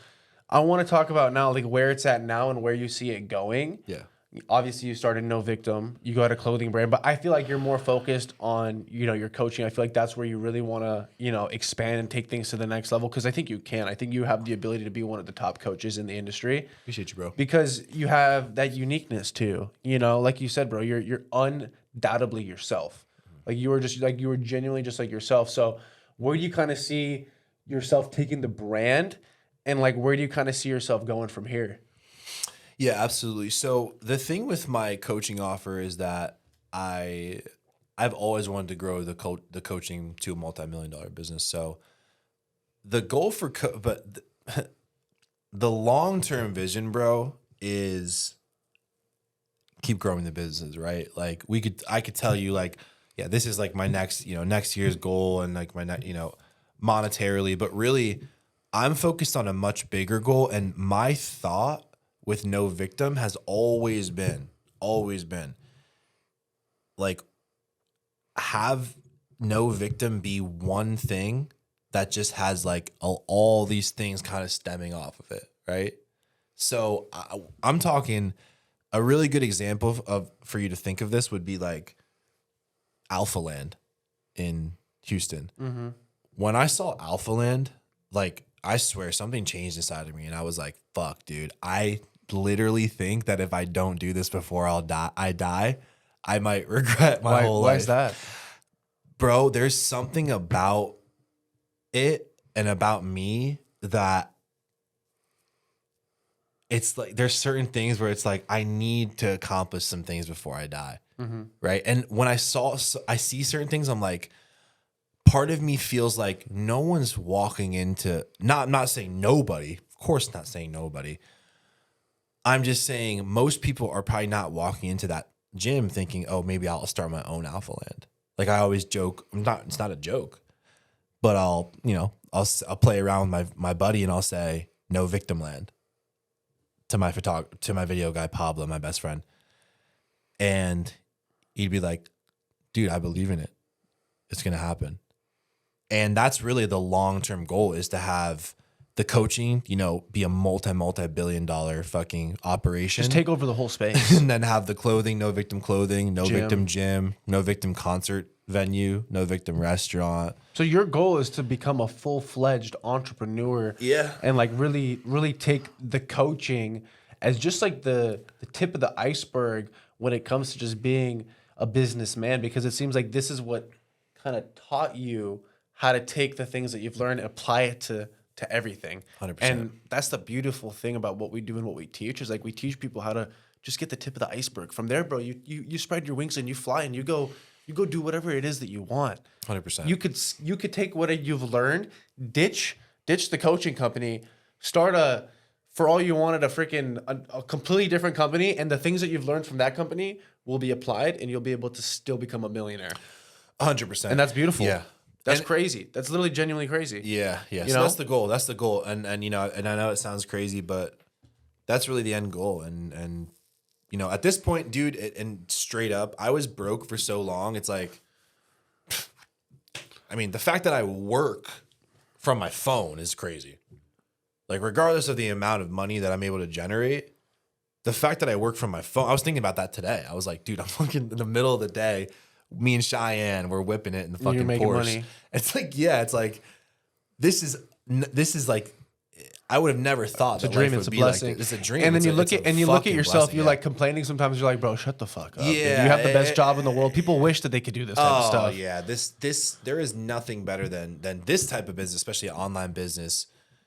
I want to talk about now, like, where it's at now and where you see it going. Yeah. Obviously, you started No Victim. You got a clothing brand, but I feel like you're more focused on, you know, your coaching. I feel like that's where you really want to, you know, expand and take things to the next level, because I think you can. I think you have the ability to be one of the top coaches in the industry. Appreciate you, bro. Because you have that uniqueness too. You know, like you said, bro, you're undoubtedly yourself. Like, you were genuinely just like yourself. So where do you kind of see yourself taking the brand, and like, where do you kind of see yourself going from here? Yeah, absolutely. So the thing with my coaching offer is that I've always wanted to grow the coaching to a multi-million-dollar business. So the goal for the long-term vision, bro, is keep growing the business, right? Like, I could tell you, like, yeah, this is like my next year's goal, and like my monetarily, but really I'm focused on a much bigger goal. And my thought with No Victim has always been like, have No Victim be one thing that just has like all these things kind of stemming off of it, right? So I'm talking, a really good example of for you to think of this would be like Alpha Land in Houston. Mm-hmm. When I saw Alpha Land, like, I swear something changed inside of me, and I was like, fuck, dude, I literally think that if I don't do this before I die, I might regret my whole life. Why is that? Bro, there's something about it and about me that it's like, there's certain things where it's like, I need to accomplish some things before I die. Mm-hmm. Right. And when I see certain things, I'm like, part of me feels like no one's walking into, I'm not saying nobody, of course not saying nobody. I'm just saying most people are probably not walking into that gym thinking, oh, maybe I'll start my own Alpha Land. Like, I always joke, it's not a joke, but I'll play around with my buddy, and I'll say No Victim Land to my video guy, Pablo, my best friend. And he'd be like, dude, I believe in it. It's going to happen. And that's really the long-term goal, is to have the coaching, you know, be a multi-billion-dollar fucking operation. Just take over the whole space. And then have the clothing, No Victim clothing, No Victim gym, No Victim concert venue, No Victim restaurant. So your goal is to become a full-fledged entrepreneur. Yeah. And like really, really take the coaching as just like the tip of the iceberg when it comes to just being a businessman, because it seems like this is what kind of taught you how to take the things that you've learned and apply it to everything. 100%. And that's the beautiful thing about what we do and what we teach, is like, we teach people how to just get the tip of the iceberg. From there, bro, you spread your wings and you fly, and you go do whatever it is that you want. 100%. You could take what you've learned, ditch the coaching company, start for all you wanted, a completely different company, and the things that you've learned from that company will be applied, and you'll be able to still become a millionaire. 100%. And that's beautiful. Yeah. That's crazy. That's literally genuinely crazy. Yeah. You So know? that's the goal. And you know, and I know it sounds crazy, but That's really the end goal. And you know, at this point, dude, and straight up, I was broke for so long. It's like, I mean, the fact that I work from my phone is crazy. Like, regardless of the amount of money that I'm able to generate, the fact that I work from my phone, I was thinking about that today. I was like, dude, I'm fucking in the middle of the day. Me and Cheyenne, we're whipping it in the fucking You're making Porsche. money. It's like, yeah, it's like, this is like, I would have never thought It's a that dream. life It's a would be blessing. like this. It's a dream. And then It's you a- look it's at a and you look at fucking yourself. blessing, You're yeah. like complaining sometimes. You're like, bro, shut the fuck up. dude. Yeah, You have the best job in the world. People wish that they could do this type of Oh stuff. yeah, this there is nothing better than this type of business, especially online business.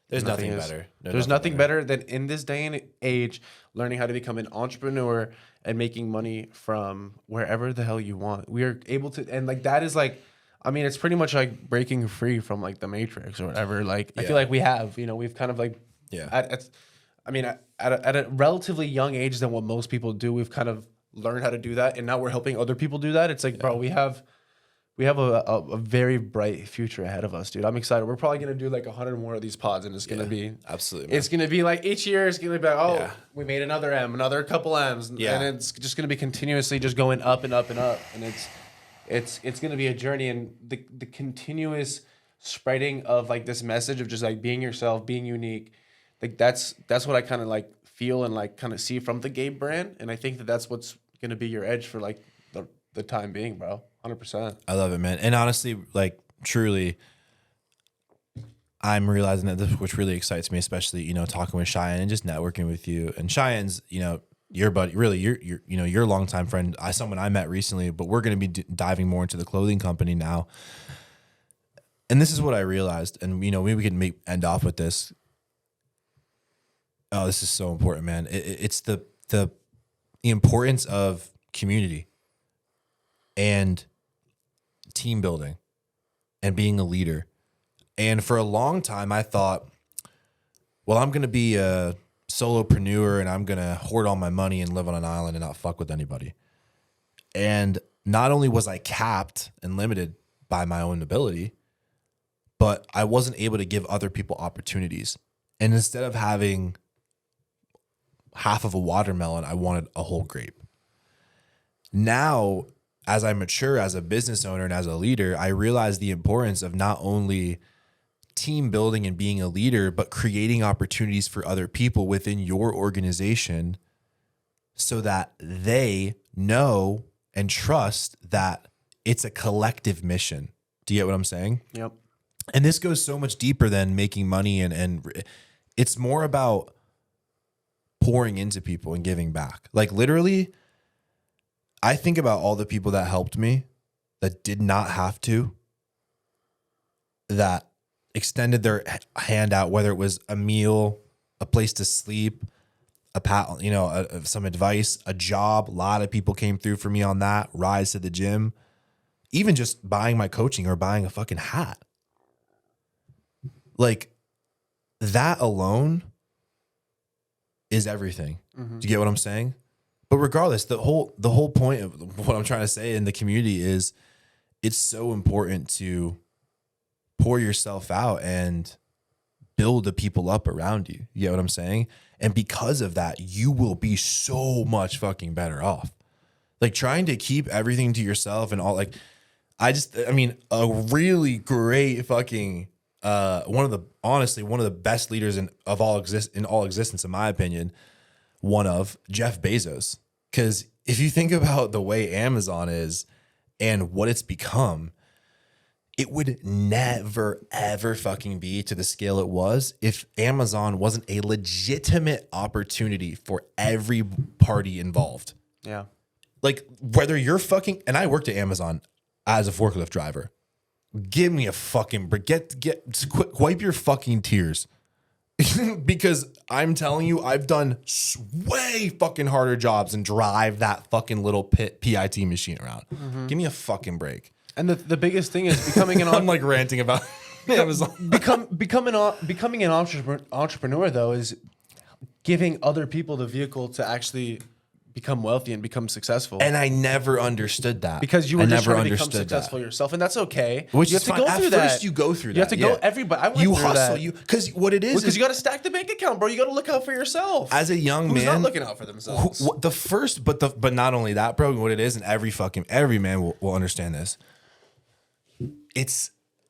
There's nothing is. better. There's nothing better than in this day and age learning how to become an entrepreneur and making money from wherever the hell you want. We are able to, and like that is like, I mean, it's pretty much like breaking free from like the Matrix or whatever. Like I Yeah. feel like we have, you know, we've kind of like, Yeah. at a relatively young age than what most people do, we've kind of learned how to do that, and now we're helping other people do that. It's like, bro, we have a very bright future ahead of us, dude. I'm excited. We're probably gonna do like 100 more of these pods, and it's gonna be Absolutely, man. it's gonna be like each year it's gonna be like, oh, Yeah. we made another M, another couple M's, Yeah. and it's just gonna be continuously just going up and up and up, and it's gonna be a journey, and the continuous spreading of like this message of just like being yourself, being unique, like that's what I kind of like feel and like kind of see from the Gabe brand, and I think that that's what's gonna be your edge for like the time being, bro. 100%. I love it, man. And honestly, like truly, I'm realizing that this, which really excites me, especially, you know, talking with Cheyenne and just networking with you. And Cheyenne's, you know, your buddy, really, you're you know, your a longtime friend. Someone I met recently, but we're going to be diving more into the clothing company now. And this is what I realized. And, you know, maybe we can end off with this. Oh, this is so important, man. It's the importance of community and team building and being a leader. And for a long time, I thought, well, I'm going to be a solopreneur and I'm going to hoard all my money and live on an island and not fuck with anybody. And not only was I capped and limited by my own ability, but I wasn't able to give other people opportunities. And instead of having half of a watermelon, I wanted a whole grape. Now, as I mature as a business owner and as a leader, I realize the importance of not only team building and being a leader, but creating opportunities for other people within your organization so that they know and trust that it's a collective mission. Do you get what I'm saying? Yep. And this goes so much deeper than making money, and it's more about pouring into people and giving back. Like literally, I think about all the people that helped me that did not have to, that extended their hand out, whether it was a meal, a place to sleep, a pat, you know, some advice, a job. A lot of people came through for me on that, rides to the gym, even just buying my coaching or buying a fucking hat. Like that alone is everything. Do you get what I'm saying? But regardless, the whole point of what I'm trying to say in the community is it's so important to pour yourself out and build the people up around you. You get what I'm saying? And because of that, you will be so much fucking better off. Like trying to keep everything to yourself and all, like, I mean, a really great fucking, one of the best leaders in all existence, in my opinion, one of Jeff Bezos. Because if you think about the way Amazon is and what it's become, it would never, ever fucking be to the scale it was if Amazon wasn't a legitimate opportunity for every party involved. Yeah. Like whether you're fucking, and I worked at Amazon as a forklift driver. Give me a fucking break. Wipe your fucking tears. Because I'm telling you, I've done way fucking harder jobs and drive that fucking little PIT machine around. Give me a fucking break. And the biggest thing is becoming an I'm like ranting about Amazon. becoming an entrepreneur though is giving other people the vehicle to actually become wealthy and become successful. And I never understood that. Because you were I just never trying to become understood successful that. yourself, and that's okay. Which you is have to fine. go through At that. first, you go through that. You have to go. Everybody, I went you through hustle. that. Because what it is Because you got to stack the bank account, bro. You got to look out for yourself. as a young Who's man, not looking out for themselves. But not only that, bro. What it is, and every man will understand this.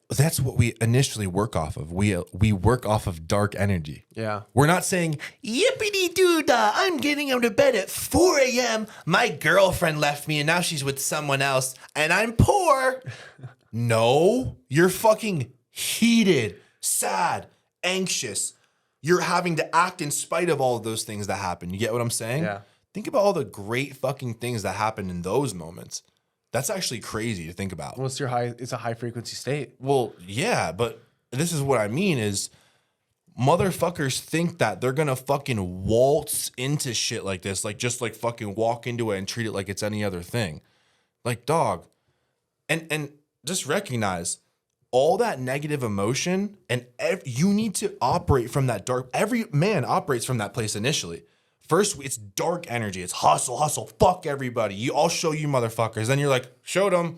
That's what we initially work off of. We work off of dark energy. Yeah. We're not saying, yippity doo dah, I'm getting out of bed at 4 a.m. My girlfriend left me and now she's with someone else and I'm poor. No, you're fucking heated, sad, anxious. You're having to act in spite of all of those things that happen. You get what I'm saying? Yeah. Think about all the great fucking things that happen in those moments. That's actually crazy to think about. Well, it's a high frequency state. Well, yeah, but this is what I mean is motherfuckers think that they're gonna fucking waltz into shit like this, like just like fucking walk into it and treat it like it's any other thing. Like, dog. And just recognize all that negative emotion and you need to operate from that dark. Every man operates from that place initially. First, it's dark energy. It's hustle, hustle. Fuck everybody. I'll show you motherfuckers. Then you're like, showed them.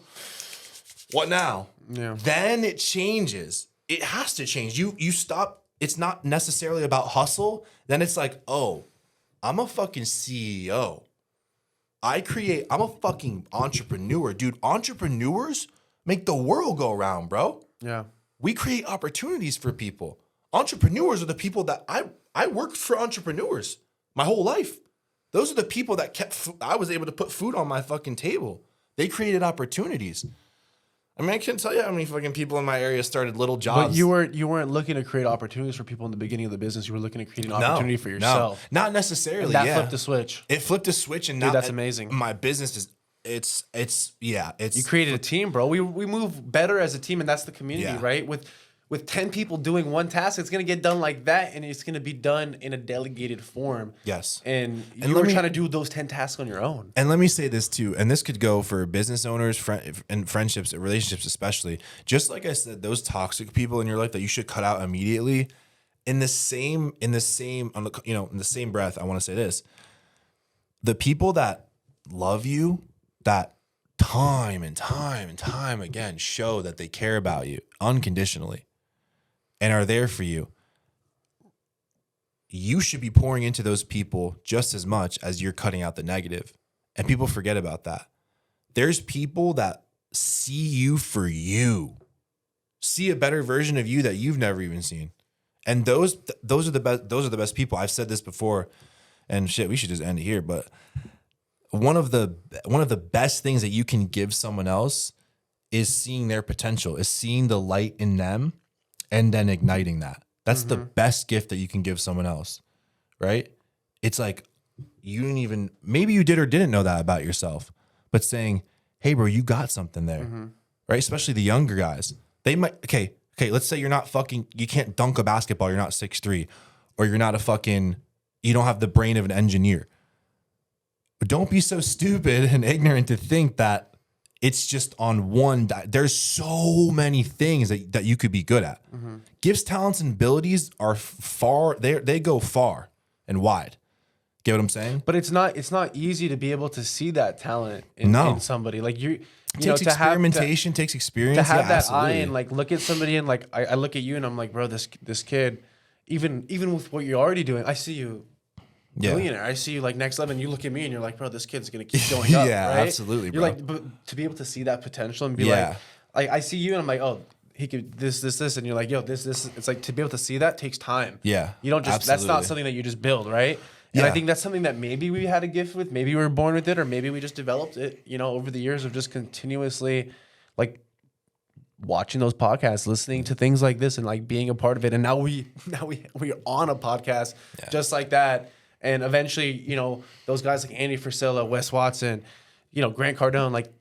What now? Yeah. Then it changes. It has to change. You stop. It's not necessarily about hustle. Then it's like, oh, I'm a fucking CEO. I'm a fucking entrepreneur. Dude, entrepreneurs make the world go around, bro. Yeah. We create opportunities for people. Entrepreneurs are the people that I worked for entrepreneurs my whole life. Those are the people that I was able to put food on my fucking table. They created opportunities. I mean, I can't tell you how many fucking people in my area started little jobs. But you weren't looking to create opportunities for people in the beginning of the business. You were looking to create an opportunity for yourself. No, not necessarily. And that flipped the switch. It flipped a switch, and Dude, now that's amazing. My business is it's You created a team, bro. We move better as a team, and that's the community, Yeah. right? With 10 people doing one task, it's gonna get done like that, and it's gonna be done in a delegated form. Yes. And you were trying to do those 10 tasks on your own. And let me say this too, and this could go for business owners, and friendships, relationships especially. Just like I said, those toxic people in your life that you should cut out immediately. In the same breath, I want to say this: the people that love you, that time and time and time again show that they care about you unconditionally and are there for you. You should be pouring into those people just as much as you're cutting out the negative. And people forget about that. There's people that see you for you, see a better version of you that you've never even seen. And those are the best. Those are the best people. I've said this before, and shit, we should just end it here. But one of the best things that you can give someone else is seeing their potential, is seeing the light in them, and then igniting that. That's the best gift that you can give someone else, right? It's like you didn't even, maybe you did or didn't know that about yourself, but saying, hey, bro, you got something there, right? Especially the younger guys. They might, okay, let's say you're not you can't dunk a basketball, you're not 6'3", or you're not you don't have the brain of an engineer. But don't be so stupid and ignorant to think that it's just on one. There's so many things that you could be good at. Gifts, talents, and abilities are far. They go far and wide. Get what I'm saying? But it's not easy to be able to see that talent in somebody. Like it takes experimentation, takes experience to have that absolutely. eye and like look at somebody and like I look at you and I'm like, bro, this kid, even with what you're already doing, I see you. Millionaire. I see you like next level, and you look at me and you're like, bro, this kid's gonna keep going up. Yeah, right? absolutely, bro. You're like, but to be able to see that potential and be like I see you and I'm like, oh, he could this, and you're like, yo, this. It's like to be able to see that takes time. Yeah, you don't just absolutely. That's not something that you just build, right? And I think that's something that maybe we had a gift with, maybe we were born with it, or maybe we just developed it, over the years of just continuously like watching those podcasts, listening to things like this, and like being a part of it. And now we're on a podcast just like that. And eventually, those guys like Andy Frisella, Wes Watson, Grant Cardone, like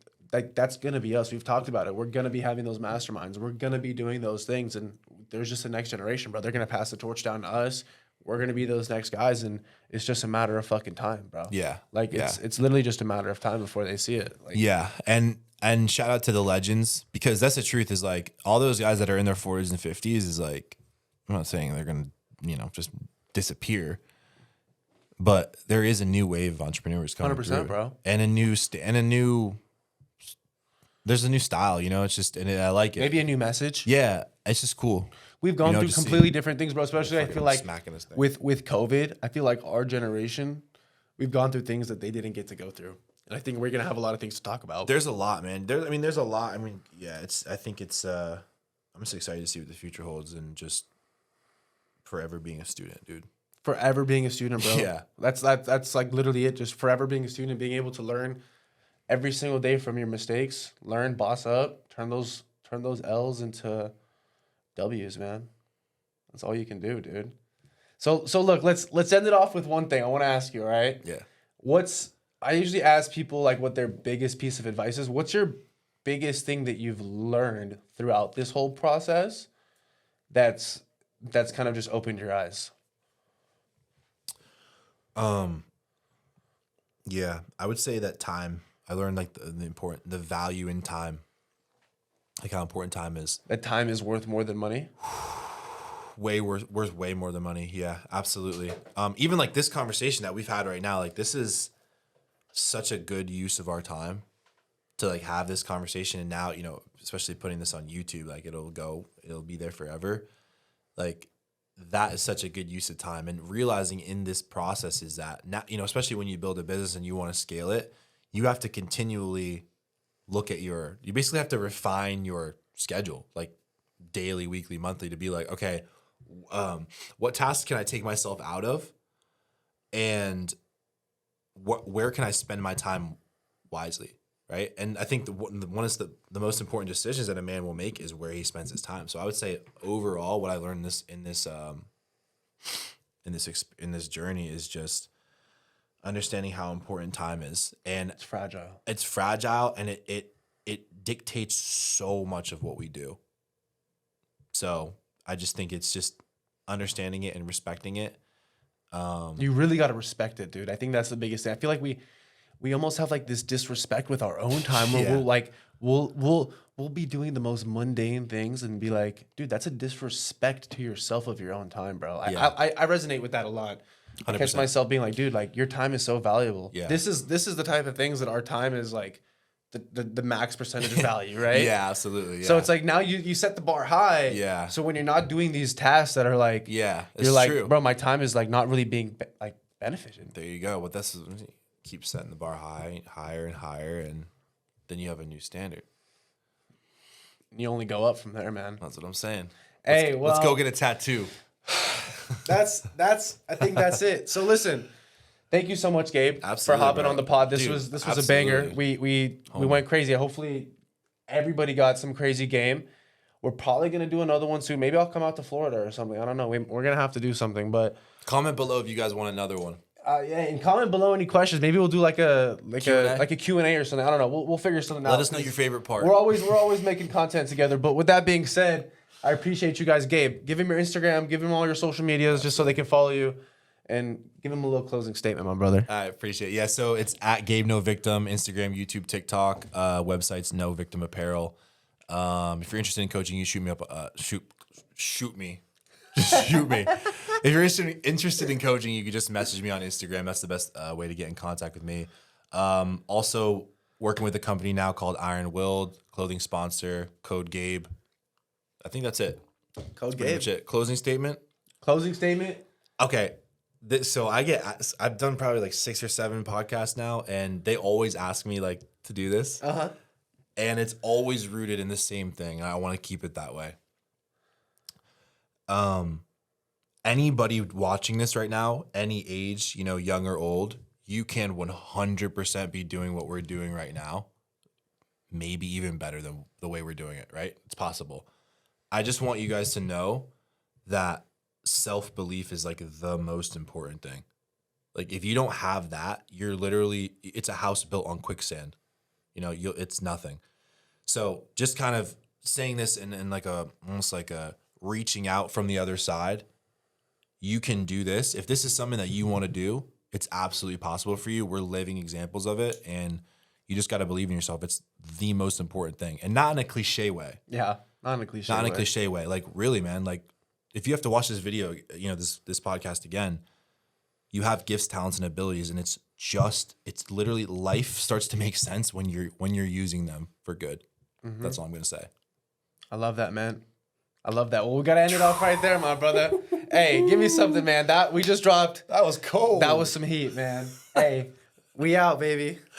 that's going to be us. We've talked about it. We're going to be having those masterminds. We're going to be doing those things. And there's just a next generation, bro. They're going to pass the torch down to us. We're going to be those next guys. And it's just a matter of fucking time, bro. Yeah. Like it's literally just a matter of time before they see it. Like, yeah. And shout out to the legends, because that's the truth, is like all those guys that are in their 40s and 50s is like, I'm not saying they're going to, just disappear. But there is a new wave of entrepreneurs coming 100%, through, bro. and there's a new style. You know, it's just, and I like it. Maybe a new message. Yeah, it's just cool. We've gone through just completely different things, bro. Especially, I fucking feel like smacking this thing. with COVID, I feel like our generation, we've gone through things that they didn't get to go through, and I think we're gonna have a lot of things to talk about. There's a lot, man. There's a lot. I mean, yeah, I'm just excited to see what the future holds and just forever being a student, dude. Forever being a student, bro. Yeah. That's like literally it. Just forever being a student, being able to learn every single day from your mistakes, learn, boss up, turn those L's into W's, man. That's all you can do, dude. So look, let's end it off with one thing. I want to ask you, all right? Yeah. I usually ask people like what their biggest piece of advice is. What's your biggest thing that you've learned throughout this whole process that's kind of just opened your eyes? Yeah, I would say that time. I learned like the value in time, like how important time is. That time is worth more than money? Worth way more than money. Yeah, absolutely. Even like this conversation that we've had right now, like this is such a good use of our time to like have this conversation. And now, you know, especially putting this on YouTube, like it'll be there forever. Like that is such a good use of time, and realizing in this process is that now, you know, especially when you build a business and you want to scale it, you have to continually you basically have to refine your schedule, like daily, weekly, monthly, to be like, okay, what tasks can I take myself out of, and where can I spend my time wisely, right? And I think one of the most important decisions that a man will make is where he spends his time. So I would say overall, what I learned in this journey is just understanding how important time is, and It's fragile. It's fragile, and it dictates so much of what we do. So I just think it's just understanding it and respecting it. You really got to respect it, dude. I think that's the biggest thing. I feel like we almost have like this disrespect with our own time where Yeah. we'll be doing the most mundane things and be like, dude, that's a disrespect to yourself of your own time, bro. Yeah. I resonate with that a lot. I catch 100%. myself being like, dude, like your time is so valuable. Yeah. This is the type of things that our time is like the max percentage of value, right? Yeah, absolutely. Yeah. So it's like now you set the bar high. Yeah. So when you're not doing these tasks that are like, yeah, it's you're like, true. bro, my time is like not really being like benefited. There you go. Well, that's keep setting the bar higher and higher, and then you have a new standard. You only go up from there, man. That's what I'm saying. Hey, Let's well, go get a tattoo. that's I think that's it. So listen, thank you so much, Gabe, for Absolutely, hopping bro. on the pod. This Dude, was a absolutely. banger. We went crazy. Hopefully everybody got some crazy game. We're probably gonna do another one soon. Maybe I'll come out to Florida or something. I don't know. We're gonna have to do something, but Comment below if you guys want another one. yeah, and comment below any questions. Maybe we'll do like a Q&A? Q&A or something. I don't know. We'll figure something out. Let us know your favorite part. We're always making content together. But with that being said, I appreciate you guys. Gabe, give him your Instagram, give him all your social medias just so they can follow you, and give him a little closing statement, my brother. I appreciate it. Yeah, so it's at Gabe No Victim, Instagram, YouTube, TikTok, websites No Victim Apparel. If you're interested in coaching, you shoot me up. Shoot me. Shoot me. If you're interested in coaching, you can just message me on Instagram. That's the best way to get in contact with me. Also working with a company now called Iron Willed, clothing sponsor, code Gabe. I think that's it. Code Pretty Gabe. much it. Closing statement. Closing statement. Okay. So I've done probably like 6 or 7 podcasts now, and they always ask me like to do this. Uh-huh. And it's always rooted in the same thing. And I want to keep it that way. Anybody watching this right now, any age, you know, young or old, you can 100% be doing what we're doing right now. Maybe even better than the way we're doing it, right? It's possible. I just want you guys to know that self-belief is like the most important thing. Like if you don't have that, it's a house built on quicksand. You know, it's nothing. So just kind of saying this in like almost like a reaching out from the other side. You can do this. If this is something that you want to do, it's absolutely possible for you. We're living examples of it, and you just got to believe in yourself. It's the most important thing, and not in a cliche way. Yeah, not in a cliche Not in way. a cliche way. Like really, man. Like if you have to watch this video, you know, this podcast again, you have gifts, talents, and abilities, and it's literally life starts to make sense when you're using them for good. That's all I'm gonna say. I love that, man. I love that. Well, we gotta end it off right there, my brother. Hey, give me something, man. That we just dropped. That was cold. That was some heat, man. Hey, we out, baby.